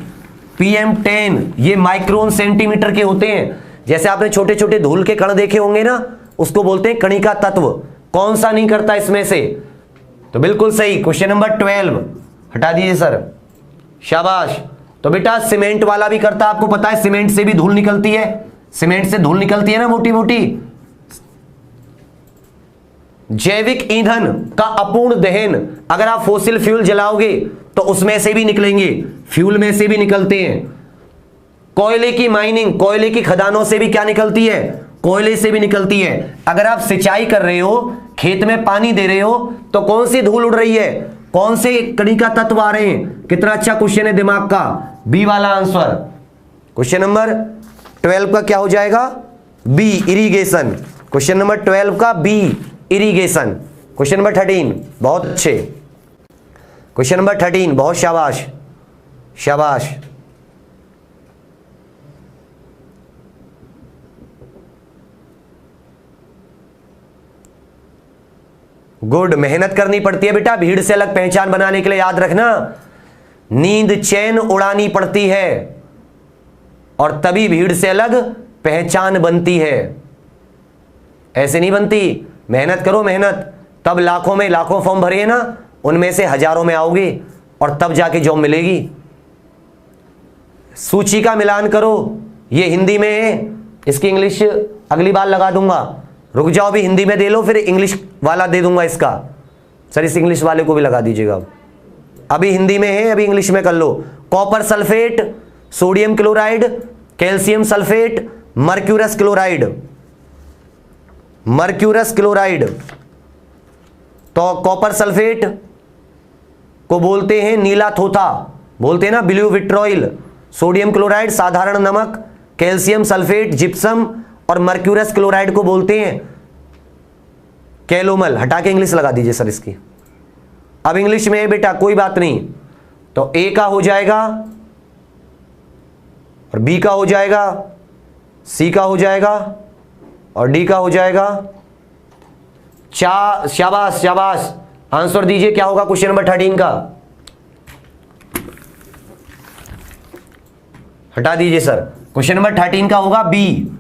PM 10, ये माइक्रोन सेंटीमीटर के होते हैं। जैसे आपने छोटे छोटे धूल के कण देखे होंगे ना, उसको बोलते हैं कणिका तत्व। कौन सा नहीं करता इसमें से? तो बिल्कुल सही, क्वेश्चन नंबर 12 हटा दीजिए सर, शाबाश। तो बेटा सीमेंट वाला भी करता, आपको पता है सीमेंट से भी धूल निकलती है, सीमेंट से धूल निकलती है ना मोटी मोटी। जैविक ईंधन का अपूर्ण दहन, अगर आप फोसिल फ्यूल जलाओगे तो उसमें से भी निकलेंगे, फ्यूल में से भी निकलते हैं। कोयले की माइनिंग, कोयले की खदानों से भी क्या निकलती है? कोयले से भी निकलती है। अगर आप सिंचाई कर रहे हो, खेत में पानी दे रहे हो, तो कौन सी धूल उड़ रही है? कौन से कणिका तत्व आ रहे हैं? कितना अच्छा क्वेश्चन है दिमाग का, बी वाला आंसर। क्वेश्चन नंबर 12 का क्या हो जाएगा? B, irrigation. क्वेश्चन नंबर 12 का बी, इरिगेशन। क्वेश्चन नंबर 13, बहुत अच्छे। क्वेश्चन नंबर 13, बहुत शाबाश, शाबाश। गुड, मेहनत करनी पड़ती है बेटा भीड़ से अलग पहचान बनाने के लिए, याद रखना। नींद चैन उड़ानी पड़ती है और तभी भीड़ से अलग पहचान बनती है, ऐसे नहीं बनती। मेहनत करो, मेहनत, तब लाखों में लाखों फॉर्म भरिए ना, उनमें से हजारों में आओगे और तब जाके जॉब मिलेगी। सूची का मिलान करो, ये हिंदी में है, इसकी इंग्लिश अगली बार लगा दूंगा। रुक जाओ, भी हिंदी में दे लो, फिर इंग्लिश वाला दे दूंगा इसका। सर इस इंग्लिश वाले को भी लगा दीजिएगा। अभी हिंदी में है, अभी इंग्लिश में कर लो। Copper sulphate, sodium chloride, calcium sulphate, mercurous chloride. Mercurous chloride, तो कॉपर सल्फेट को बोलते हैं नीला थोथा, बोलते हैं ना ब्लू विट्रॉइल। सोडियम क्लोराइड साधारण नमक, कैल्शियम सल्फेट जिप्सम, और मर्क्यूरस क्लोराइड को बोलते हैं कैलोमल। हटा के इंग्लिश लगा दीजिए सर इसकी। अब इंग्लिश में है बेटा, कोई बात नहीं। तो ए का हो जाएगा और बी का हो जाएगा, सी का हो जाएगा और डी का हो जाएगा। शाबाश शाबाश, आंसर दीजिए क्या होगा क्वेश्चन नंबर 13 का? हटा दीजिए सर, क्वेश्चन नंबर 13 का होगा बी।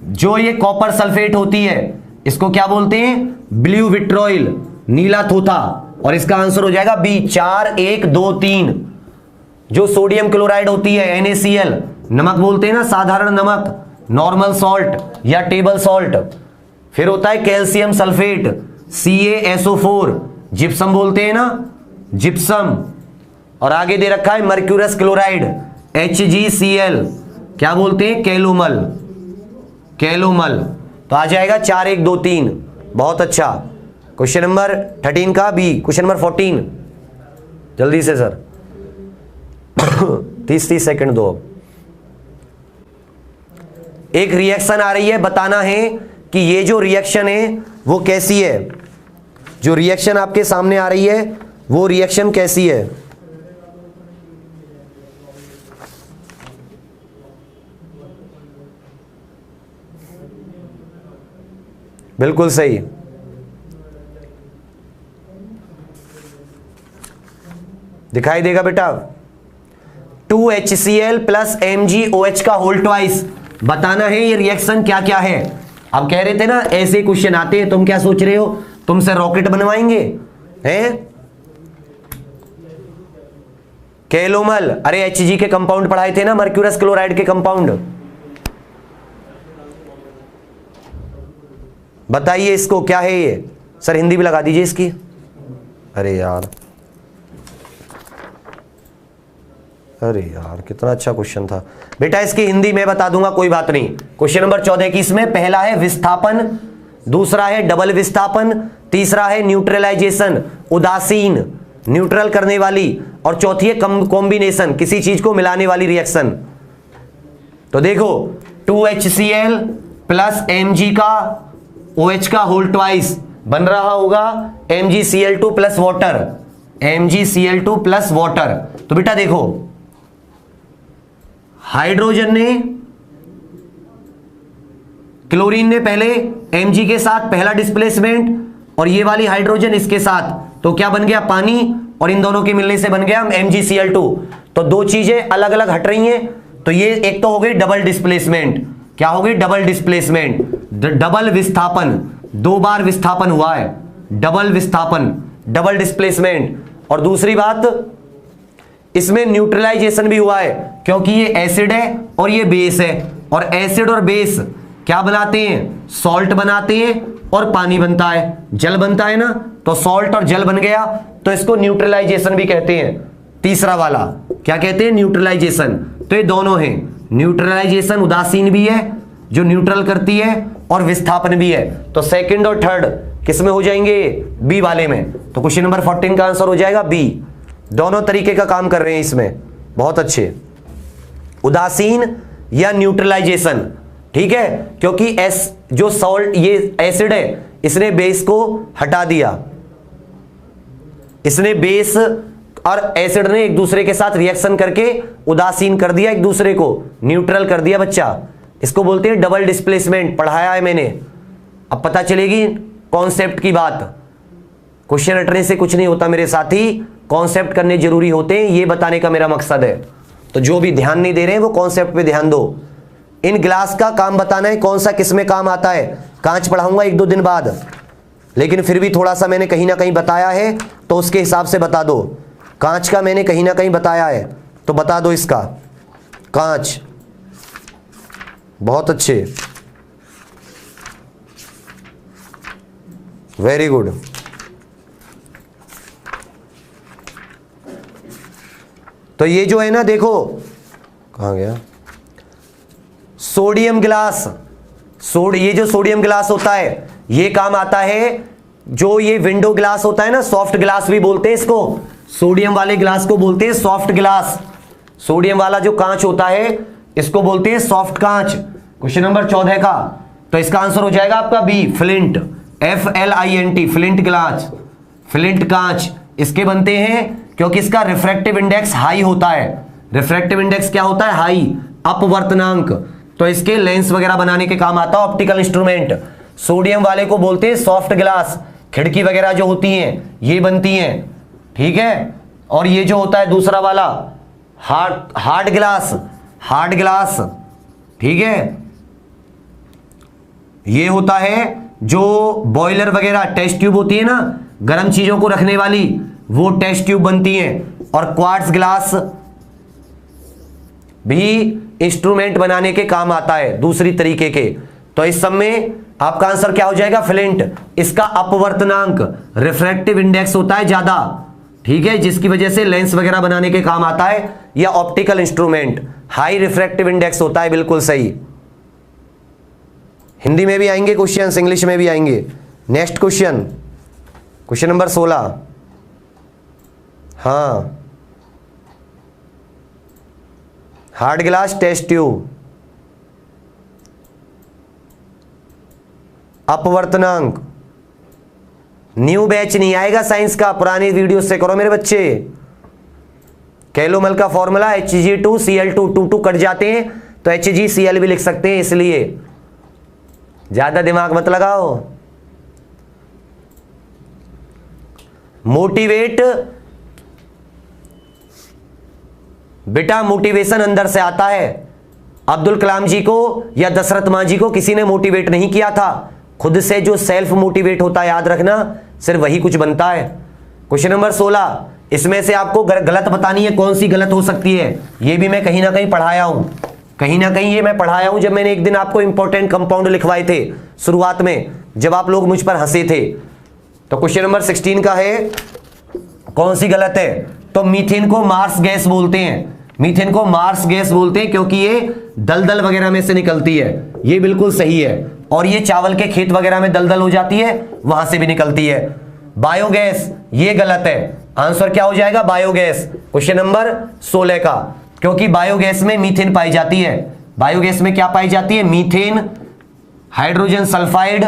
जो ये कॉपर सल्फेट होती है इसको क्या बोलते हैं? ब्लू विट्रॉइल, नीला थोथा, और इसका आंसर हो जाएगा बी, 4 1 2 3। जो सोडियम क्लोराइड होती है NaCl, नमक बोलते हैं ना, साधारण नमक, नॉर्मल सॉल्ट या टेबल सॉल्ट। फिर होता है कैल्शियम सल्फेट, CaSO4, जिप्सम बोलते हैं ना, जिप्सम। और आगे दे रखा है मर्क्यूरस क्लोराइड, HgCl, क्या बोलते हैं? Calomel, calomel. तो आ जाएगा 4 1 2 3। बहुत अच्छा, क्वेश्चन नंबर 13 का बी। क्वेश्चन नंबर 14, जल्दी से सर 30 सेकंड दो। एक रिएक्शन आ रही है, बताना है कि ये जो रिएक्शन है वो कैसी है। जो रिएक्शन आपके सामने आ रही है वो रिएक्शन कैसी है? बिल्कुल सही, दिखाई देगा बेटा। 2HCl प्लस MgOH का होल ट्वाइस। बताना है ये रिएक्शन क्या क्या है। अब कह रहे थे ना ऐसे क्वेश्चन आते हैं, तुम क्या सोच रहे हो तुमसे रॉकेट बनवाएंगे हैं? कैलोमल, अरे Hg के कंपाउंड पढ़ाए थे ना, मर्क्यूरस क्लोराइड के कंपाउंड। बताइए इसको क्या है ये? सर हिंदी भी लगा दीजिए इसकी। अरे यार, अरे यार कितना अच्छा क्वेश्चन था बेटा। इसकी हिंदी मैं बता दूंगा, कोई बात नहीं। क्वेश्चन नंबर 14 की इसमें पहला है विस्थापन, दूसरा है डबल विस्थापन, तीसरा है न्यूट्रलाइजेशन, उदासीन, न्यूट्रल करने वाली, और चौथी है कॉम्बिनेशन, किसी चीज को मिलाने वाली रिएक्शन। तो देखो 2HCl प्लस Mg का OH का होल ट्वाइस बन रहा होगा MgCl2 plus water, MgCl2 plus water. तो बेटा देखो, हाइड्रोजन ने, क्लोरीन ने पहले Mg के साथ पहला डिस्प्लेसमेंट, और ये वाली हाइड्रोजन इसके साथ, तो क्या बन गया पानी, और इन दोनों के मिलने से बन गया MgCl2। तो दो चीजें अलग अलग हट रही हैं। तो ये एक तो हो गई डबल डिस्प्लेसमेंट, क्या हो गई डबल डिस्प्लेसमेंट, डबल विस्थापन, दो बार विस्थापन हुआ है, डबल विस्थापन, डबल डिस्प्लेसमेंट। और दूसरी बात, इसमें न्यूट्रलाइजेशन भी हुआ है, क्योंकि ये एसिड है और ये बेस है, और एसिड और बेस क्या बनाते हैं, सॉल्ट बनाते हैं, और पानी बनता है, जल बनता है ना। तो सॉल्ट और जल बन गया, तो इसको न्यूट्रलाइजेशन भी कहते हैं। तीसरा वाला क्या कहते हैं, न्यूट्रलाइजेशन। तो ये दोनों हैं, न्यूट्रलाइजेशन उदासीन भी है जो न्यूट्रल करती है, और विस्थापन भी है। तो सेकंड और थर्ड किस में हो जाएंगे, बी वाले में। तो क्वेश्चन नंबर 14 का आंसर हो जाएगा बी। दोनों तरीके का काम कर रहे हैं इसमें, बहुत अच्छे। उदासीन या न्यूट्रलाइजेशन, ठीक है, क्योंकि जो सॉल्ट, ये एसिड है, इसने बेस को हटा दिया, इसने बेस और एसिड ने एक दूसरे के साथ रिएक्शन करके उदासीन कर दिया, एक दूसरे को न्यूट्रल कर दिया बच्चा। इसको बोलते हैं डबल डिस्प्लेसमेंट, पढ़ाया है मैंने। अब पता चलेगी कॉन्सेप्ट की बात। क्वेश्चन रटने से कुछ नहीं होता मेरे साथी, कॉन्सेप्ट करने जरूरी होते हैं, ये बताने का मेरा मकसद है। तो जो भी ध्यान नहीं दे रहे हैं वो कॉन्सेप्ट पे ध्यान दो। इन ग्लास का काम बताना है, कौन सा किस में काम आता है। कांच पढ़ाऊंगा 1-2 दिन बाद, लेकिन फिर भी थोड़ा सा मैंने कहीं ना कहीं बताया है, तो उसके हिसाब से बता दो। कांच का मैंने कहीं ना कहीं बताया है, तो बता दो इसका। कांच, बहुत अच्छे, वेरी गुड। तो ये जो है ना, देखो कहां गया, सोडियम ग्लास, ये जो सोडियम ग्लास होता है, ये काम आता है। जो ये विंडो ग्लास होता है ना, सॉफ्ट ग्लास भी बोलते हैं इसको, सोडियम वाले ग्लास को बोलते हैं सॉफ्ट ग्लास। सोडियम वाला जो कांच होता है, इसको बोलते हैं सॉफ्ट कांच। क्वेश्चन नंबर 14 का, तो इसका आंसर हो जाएगा आपका B, flint, FLINT, flint glass, flint कांच। इसके बनते हैं क्योंकि इसका रिफ्रैक्टिव इंडेक्स हाई होता है। रिफ्रैक्टिव इंडेक्स क्या होता है, हाई, अपवर्तनांक। तो इसके लेंस वगैरह बनाने के काम आता है, ऑप्टिकल इंस्ट्रूमेंट। सोडियम वाले को बोलते हैं सॉफ्ट ग्लास, खिड़की वगैरह जो होती हैं ये बनती हैं, ठीक है। और ये जो होता है दूसरा वाला, हार्ड ग्लास, ठीक है, ये होता है जो बॉयलर वगैरह, टेस्ट ट्यूब होती है ना, गर्म चीजों को रखने वाली, वो टेस्ट ट्यूब बनती है। और क्वार्ट्ज ग्लास भी इंस्ट्रूमेंट बनाने के काम आता है, दूसरी तरीके के। तो इस सब में आपका आंसर क्या हो जाएगा, फ्लिंट। इसका अपवर्तनांक, रिफ्रैक्टिव इंडेक्स होता है ज्यादा, ठीक है, जिसकी वजह से लेंस वगैरह बनाने के काम आता है। या optical instrument, high refractive index होता है, बिल्कुल सही। हिंदी में भी आएंगे क्वेश्चंस, इंग्लिश में भी आएंगे। Next question, question number 16। हाँ, हार्ड ग्लास, टेस्ट ट्यूब, अपवर्तनांक। न्यू बैच नहीं आएगा साइंस का, पुरानी वीडियो से करो मेरे बच्चे। कैलोमल का फॉर्मूला Hg2Cl2, 2 कट जाते हैं तो HgCl भी लिख सकते हैं, इसलिए ज्यादा दिमाग मत लगाओ। मोटिवेट, बेटा मोटिवेशन अंदर से आता है। अब्दुल कलाम जी को या दशरथ मां जी को किसी ने मोटिवेट नहीं किया था, खुद से जो सेल्फ मोटिवेट होता है, याद रखना, सिर्फ वही कुछ बनता है। क्वेश्चन नंबर 16, इसमें से आपको गलत बतानी है, कौन सी गलत हो सकती है। ये भी मैं कहीं ना कहीं पढ़ाया हूं, कहीं ना कहीं ये मैं पढ़ाया हूं, जब मैंने एक दिन आपको इंपॉर्टेंट कंपाउंड लिखवाए थे शुरुआत में, जब आप लोग मुझ पर हंसे थे। तो क्वेश्चन नंबर 16 का है कौन सी गलत है? तो मीथेन को मार्स गैस बोलते हैं, मीथेन को मार्स गैस बोलते हैं क्योंकि ये दलदल वगैरह में से निकलती है, ये बिल्कुल सही है। और ये चावल के खेत वगैरह में दलदल हो जाती है, वहां से भी निकलती है। बायोगैस ये गलत है, आंसर क्या हो जाएगा? बायोगैस, क्वेश्चन नंबर 16 का, क्योंकि बायोगैस में मीथेन पाई जाती है। बायोगैस में क्या पाई जाती है? Methane, hydrogen sulphide,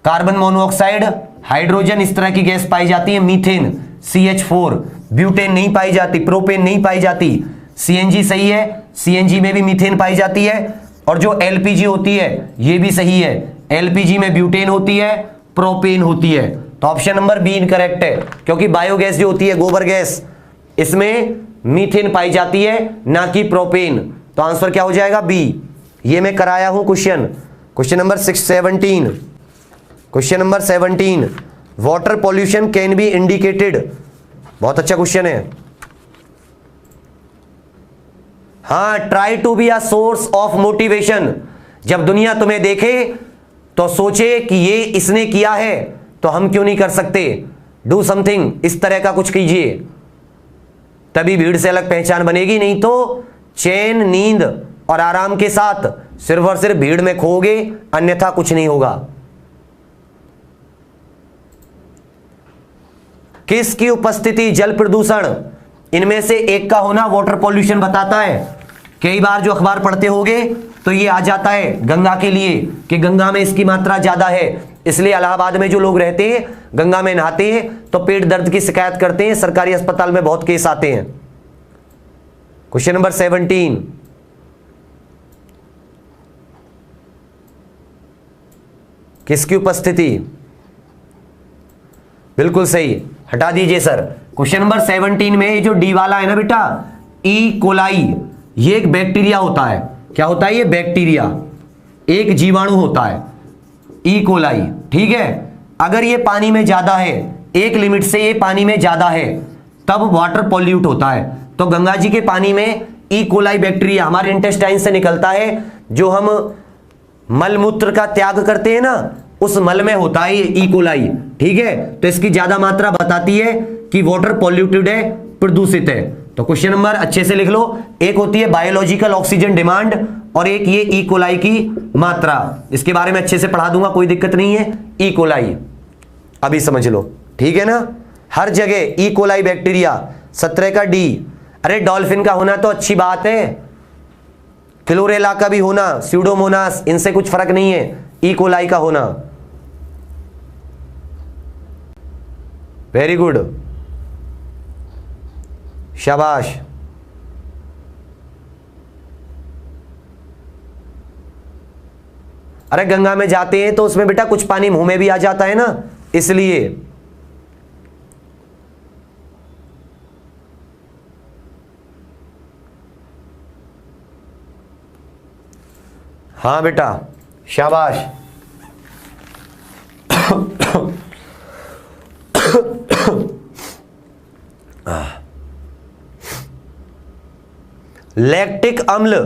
carbon monoxide, hydrogen, इस तरह की गैस पाई जाती है। मीथेन CH4, ब्यूटेन नहीं पाई जाती, प्रोपेन नहीं पाई जाती। CNG सही है, CNG में भी मीथेन पाई जाती है। और जो LPG होती है ये भी सही है, LPG में ब्यूटेन होती है, प्रोपेन होती है। तो ऑप्शन नंबर बी इनकरेक्ट है, क्योंकि बायोगैस जो होती है गोबर गैस, इसमें मीथेन पाई जाती है, ना कि प्रोपेन। तो आंसर क्या हो जाएगा? बी। ये मैं कराया हूं question number 17। Question number 17, water pollution can be indicated. बहुत अच्छा क्वेश्चन है। हाँ, try to be a source of motivation. जब दुनिया तुम्हें देखे तो सोचे कि ये इसने किया है तो हम क्यों नहीं कर सकते। डू समथिंग, इस तरह का कुछ कीजिए, तभी भीड़ से अलग पहचान बनेगी। नहीं तो चैन, नींद और आराम के साथ सिर्फ और सिर्फ भीड़ में खोओगे, अन्यथा कुछ नहीं होगा। किसकी उपस्थिति जल प्रदूषण, इनमें से एक का होना वाटर पॉल्यूशन बताता है। कई बार जो अखबार पढ़ते होंगे तो ये आ जाता है गंगा के लिए कि गंगा में इसकी मात्रा ज्यादा है, इसलिए इलाहाबाद में जो लोग रहते हैं गंगा में नहाते हैं तो पेट दर्द की शिकायत करते हैं, सरकारी अस्पताल में बहुत केस आते हैं। क्वेश्चन नंबर 17, किसकी उपस्थिति? बिल्कुल सही, हटा दीजिए सर। क्वेश्चन नंबर 17 में ये जो डी वाला है ना बेटा, ई कोलाई, ये एक बैक्टीरिया होता है। क्या होता है? ये बैक्टीरिया एक जीवाणु होता है, ई कोलाई, ठीक है। अगर ये पानी में ज्यादा है, एक लिमिट से ये पानी में ज्यादा है, तब वाटर पॉल्यूट होता है। तो गंगा जी के पानी में ई कोलाई बैक्टीरिया हमारे इंटेस्टाइन से निकलता है, जो हम मल मूत्र का त्याग करते हैं ना, उस मल में होता है ये ई कोलाई, ठीक है। तो इसकी ज्यादा मात्रा बताती है कि वाटर पॉल्यूटेड है, प्रदूषित है। तो क्वेश्चन नंबर अच्छे से लिख लो, एक होती है बायोलॉजिकल ऑक्सीजन डिमांड और एक ये ई कोलाई की मात्रा। इसके बारे में अच्छे से पढ़ा दूंगा, कोई दिक्कत नहीं है। ई कोलाई अभी समझ लो, ठीक है ना। हर जगह ई कोलाई बैक्टीरिया। 17 का डी, अरे डॉल्फिन का होना तो अच्छी बात है, क्लोरेला का भी होना, स्यूडोमोनास, इनसे कुछ फर्क नहीं है, ई कोलाई का होना। वेरी गुड, शाबाश। अरे गंगा में जाते हैं तो उसमें बेटा कुछ पानी मुंह में भी आ जाता है ना, इसलिए। हाँ बेटा, शाबाश। लैक्टिक अम्ल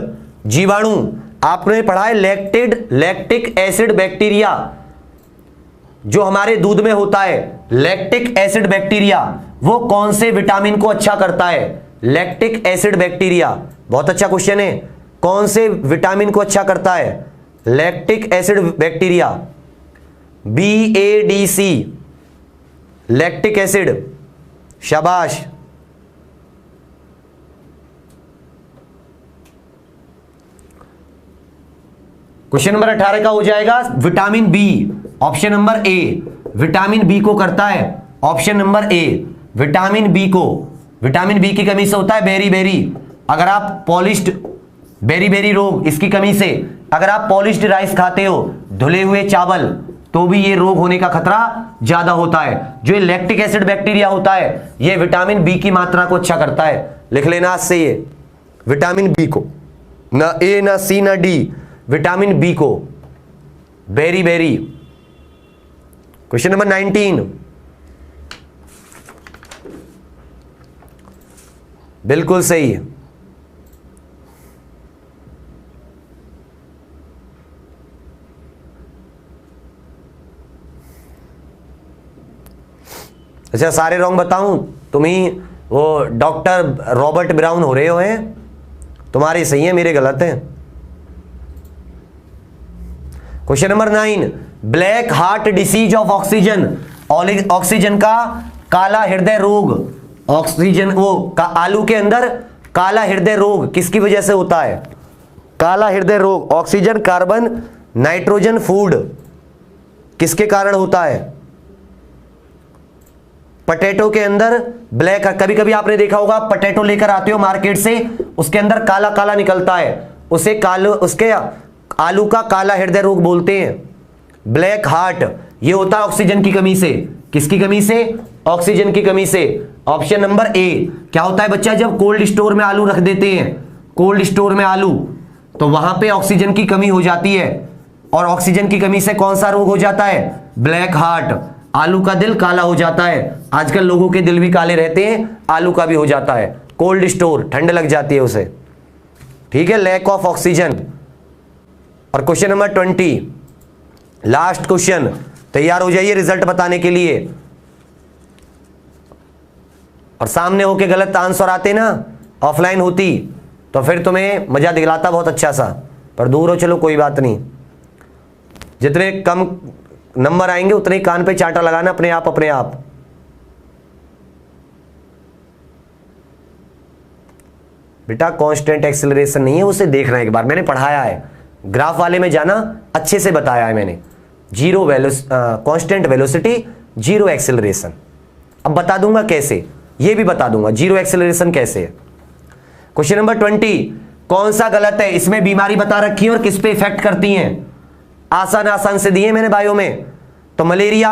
जीवाणु, आपने पढ़ा है लैक्टिक एसिड बैक्टीरिया जो हमारे दूध में होता है। लैक्टिक एसिड बैक्टीरिया वो कौन से विटामिन को अच्छा करता है? लैक्टिक एसिड बैक्टीरिया, बहुत अच्छा क्वेश्चन है, कौन से विटामिन को अच्छा करता है? Lactic acid bacteria, BADC, lactic acid, शाबाश। क्वेश्चन नंबर 18 का हो जाएगा vitamin B, option number A, vitamin B को करता है, option number A, vitamin B को। विटामिन बी की कमी से होता है बेरी बेरी, अगर आप पॉलिश्ड बेरी बेरी रोग, इसकी कमी से अगर आप पॉलिश्ड राइस खाते हो, धुले हुए चावल, तो भी ये रोग होने का खतरा ज्यादा होता है। जो लैक्टिक एसिड बैक्टीरिया होता है ये विटामिन बी की मात्रा को अच्छा करता है। लिख लेना आज से ये विटामिन बी को, ना ए ना सी ना डी, विटामिन बी को, बेरी बेरी। क्वेश्चन नंबर 19, बिल्कुल सही। अच्छा सारे रॉन्ग बताऊं? तुम ही वो डॉक्टर रॉबर्ट ब्राउन हो रहे हो हैं? तुम्हारे सही है, मेरे गलत हैं। Question number 9, black heart disease of oxygen, oxygen का काला हृदय रोग, ऑक्सीजन आलू के अंदर काला हृदय रोग किसकी वजह से होता है? काला हृदय रोग ऑक्सीजन, कार्बन, नाइट्रोजन, फूड किसके कारण होता है? पटेटो के अंदर ब्लैक, कभी कभी आपने देखा होगा पटेटो लेकर आते हो मार्केट से, उसके अंदर काला काला निकलता है, उसे उसके आलू का काला हृदय रोग बोलते हैं। ब्लैक हार्ट ये होता है ऑक्सीजन की कमी से। किसकी कमी से? ऑक्सीजन की कमी से। ऑप्शन नंबर ए। क्या होता है बच्चा, जब कोल्ड स्टोर में आलू रख देते हैं, कोल्ड स्टोर में आलू, तो वहां पे ऑक्सीजन की कमी हो जाती है, और ऑक्सीजन की कमी से कौन सा रोग हो जाता है? Black heart. आलू का दिल काला हो जाता है। आजकल लोगों के दिल भी काले रहते हैं, आलू का भी हो जाता है। कोल्ड स्टोर, ठंड लग जाती है उसे। ठीक है, लैक ऑफ ऑक्सीजन। और क्वेश्चन नंबर 20, लास्ट क्वेश्चन, तैयार हो जाइए रिजल्ट बताने के लिए। और सामने होके गलत आंसर आते ना, ऑफलाइन होती तो फिर तुम्हें मजा दिलाता बहुत अच्छा सा, पर दूर हो, चलो कोई बात नहीं। जितने कम नंबर आएंगे उतने ही कान पे चांटा लगाना अपने आप अपने आप। बेटा कांस्टेंट एक्सेलरेशन नहीं है, उसे देखना एक बार, मैंने पढ़ाया है, ग्राफ वाले में जाना, अच्छे से बताया है मैंने। Zero constant velocity, zero acceleration. अब बता दूंगा कैसे, ये भी बता दूंगा जीरो एक्सेलरेशन कैसे है। क्वेश्चन नंबर 20, कौन सा गलत है? इसमें बीमारी बता रखी है और किस पे इफेक्ट करती हैं। आसान आसान से दिए मैंने बायो में। तो मलेरिया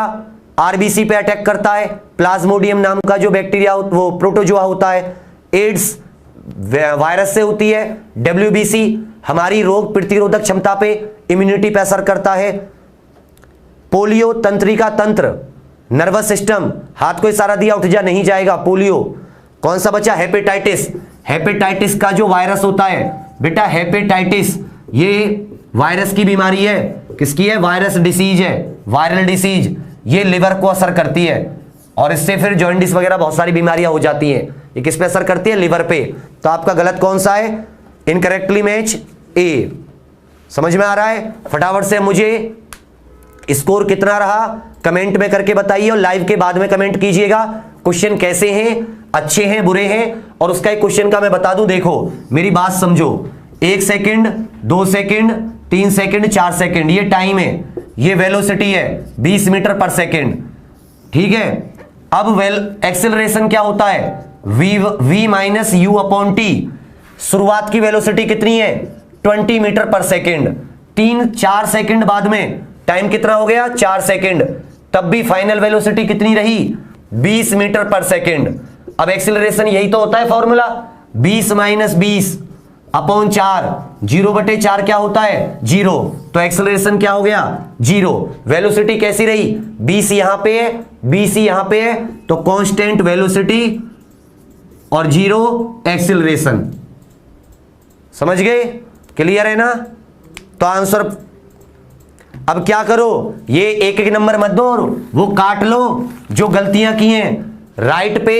आरबीसी पे अटैक करता है, प्लाज्मोडियम नाम का जो बैक्टीरिया वो प्रोटोजोआ होता है। एड्स वायरस से होती है। डब्ल्यूबीसी हमारी रोग प्रतिरोधक क्षमता पे, इम्यूनिटी पे असर करता है। पोलियो तंत्रिका तंत्र, नर्वस सिस्टम, हाथ को इशारा दिया उठ जा, नहीं जाएगा पोलियो। कौन सा बचा? हेपेटाइटिस। हेपेटाइटिस का जो वायरस होता है बेटा, हेपेटाइटिस ये वायरस की बीमारी है। किसकी है? वायरस डिसीज है, वायरल डिसीज। ये लिवर को असर करती है और इससे फिर जॉन्डिस वगैरह बहुत सारी बीमारियां हो जाती हैं। ये किस पे असर करती है? लिवर पे। तो आपका गलत कौन सा है? इनकरेक्टली मैच ए। समझ में आ रहा है? फटाफट से मुझे स्कोर कितना रहा कमेंट में करके बताइए, और लाइव के बाद में कमेंट कीजिएगा क्वेश्चन कैसे हैं, अच्छे हैं, बुरे हैं। और उसका एक क्वेश्चन का मैं बता दूं, देखो मेरी बात समझो। 1 सेकंड, 2 सेकंड, 3 सेकंड, 4 सेकंड ये टाइम है, ये वेलोसिटी है 20 मीटर पर सेकंड। ठीक है, अब एक्सेलरेशन क्या होता है? v minus you upon T. शुरुआत की वेलोसिटी कितनी है? 20 मीटर पर सेकंड। 4 सेकंड बाद में टाइम कितना हो गया? 4 सेकंड। तब भी फाइनल वेलोसिटी कितनी रही? 20 मीटर पर सेकंड। अब एक्सेलरेशन यही तो होता है फॉर्मूला, 20 माइनस 20 अपॉन 4, 0/4 क्या होता है? 0। तो एक्सेलरेशन क्या हो गया? 0। वेलोसिटी कैसी रही? 20 यहां पे है, 20 यहां पे है, तो कांस्टेंट वेलोसिटी और 0 एक्सेलरेशन। समझ गए? क्लियर है ना? तो आंसर अब क्या करो, ये एक एक नंबर मत दो, वो काट लो जो गलतियां की हैं। राइट पे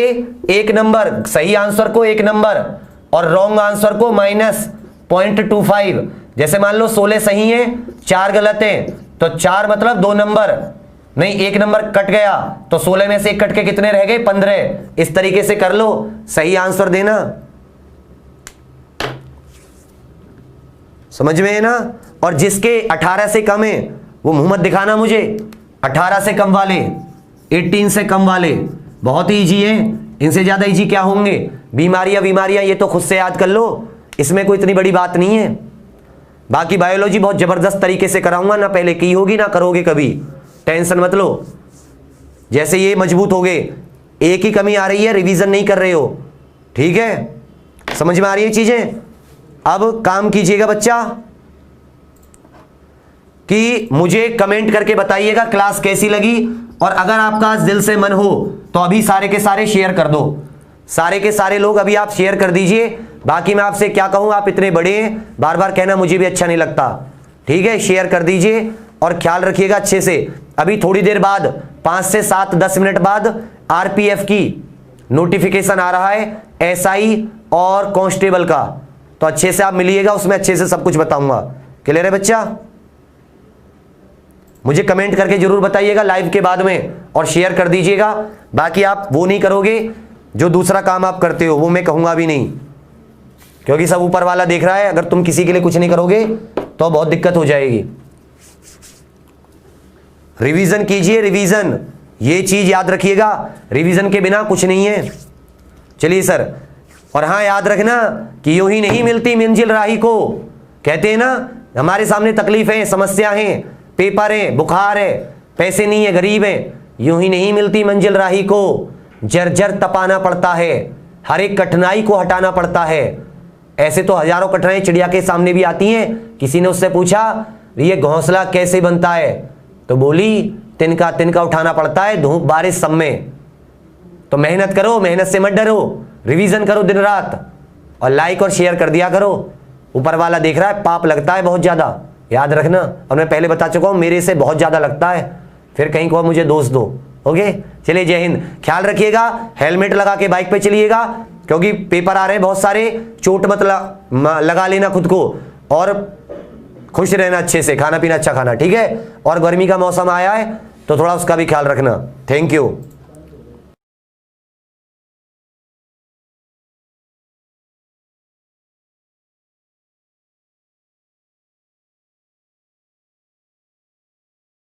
1 नंबर, सही आंसर को 1 नंबर और रॉन्ग आंसर को -0.25। जैसे मान लो 16 सही है, 4 गलत है, तो 4 मतलब 2 नंबर, नहीं 1 नंबर कट गया, तो 16 में से 1 कट के कितने रह गए? 15। इस तरीके से कर लो, सही आंसर देना। समझ में है ना? और जिसके 18 से कम है वो मुंह मत दिखाना मुझे। 18 से कम वाले, 18 से कम वाले बहुत ही इजी है, इनसे ज्यादा इजी क्या होंगे? बीमारियां ये तो खुद से याद कर लो, इसमें कोई इतनी बड़ी बात नहीं है। बाकी बायोलॉजी बहुत जबरदस्त तरीके से कराऊंगा, ना पहले की होगी ना करोगे कभी, टेंशन मत लो। जैसे ये मजबूत हो गए, एक ही कमी आ रही है, रिवीजन नहीं कर रहे हो। ठीक है, समझ में आ रही है चीजें? अब काम कीजिएगा बच्चा कि मुझे कमेंट करके बताइएगा क्लास कैसी लगी, और अगर आपका दिल से मन हो तो अभी सारे के सारे शेयर कर दो। सारे के सारे लोग अभी आप शेयर कर दीजिए। बाकी मैं आपसे क्या कहूं, आप इतने बड़े हैं, बार बार कहना मुझे भी अच्छा नहीं लगता। ठीक है, शेयर कर दीजिए और ख्याल रखिएगा अच्छे से। अभी थोड़ी देर बाद 5 से 7 10 मिनट बाद आरपीएफ की नोटिफिकेशन आ रहा है, एसआई और कांस्टेबल का। तो अच्छे से आप मिलिएगा, उसमें अच्छे से सब कुछ बताऊंगा। क्लियर है बच्चा? मुझे कमेंट करके जरूर बताइएगा लाइव के बाद में, और शेयर कर दीजिएगा। बाकी आप वो नहीं करोगे जो दूसरा काम आप करते हो, वो मैं कहूंगा भी नहीं, क्योंकि सब ऊपर वाला देख रहा है। अगर तुम किसी के लिए कुछ नहीं करोगे तो बहुत दिक्कत हो जाएगी। रिवीजन कीजिए, रिवीजन, ये चीज याद रखिएगा, रिवीजन के बिना कुछ नहीं है। चलिए सर, और हाँ याद रखना कि यूं ही नहीं मिलती मंजिल राही को। कहते हैं ना, हमारे सामने तकलीफ है, समस्या है, पेपर है, बुखार है, पैसे नहीं है, गरीब है, यूं ही नहीं मिलती मंजिल राही को। जर्जर तपाना पड़ता है, हर एक कठिनाई को हटाना पड़ता है। ऐसे तो हजारों कठिनाई चिड़िया के सामने भी आती हैं। किसी ने उससे पूछा ये घोंसला कैसे बनता है, तो बोली तिनका तिनका उठाना पड़ता है, धूप बारिश सब में। तो मेहनत करो, मेहनत से मत डरो, रिवीजन करो दिन रात, और लाइक और शेयर कर दिया करो। ऊपर वाला देख रहा है, पाप लगता है बहुत ज्यादा, याद रखना। और मैं पहले बता चुका हूं, मेरे से बहुत ज्यादा लगता है, फिर कहीं को मुझे दोष दो। ओके, चलिए, जय हिंद। ख्याल रखिएगा, हेलमेट लगा के बाइक पे चलिएगा, क्योंकि पेपर आ रहे हैं बहुत सारे। चोट मत लगा लेना खुद को, और खुश रहना, अच्छे से खाना पीना अच्छा खाना, ठीक है। और गर्मी का मौसम आया है तो थोड़ा उसका भी ख्याल रखना। Thank you.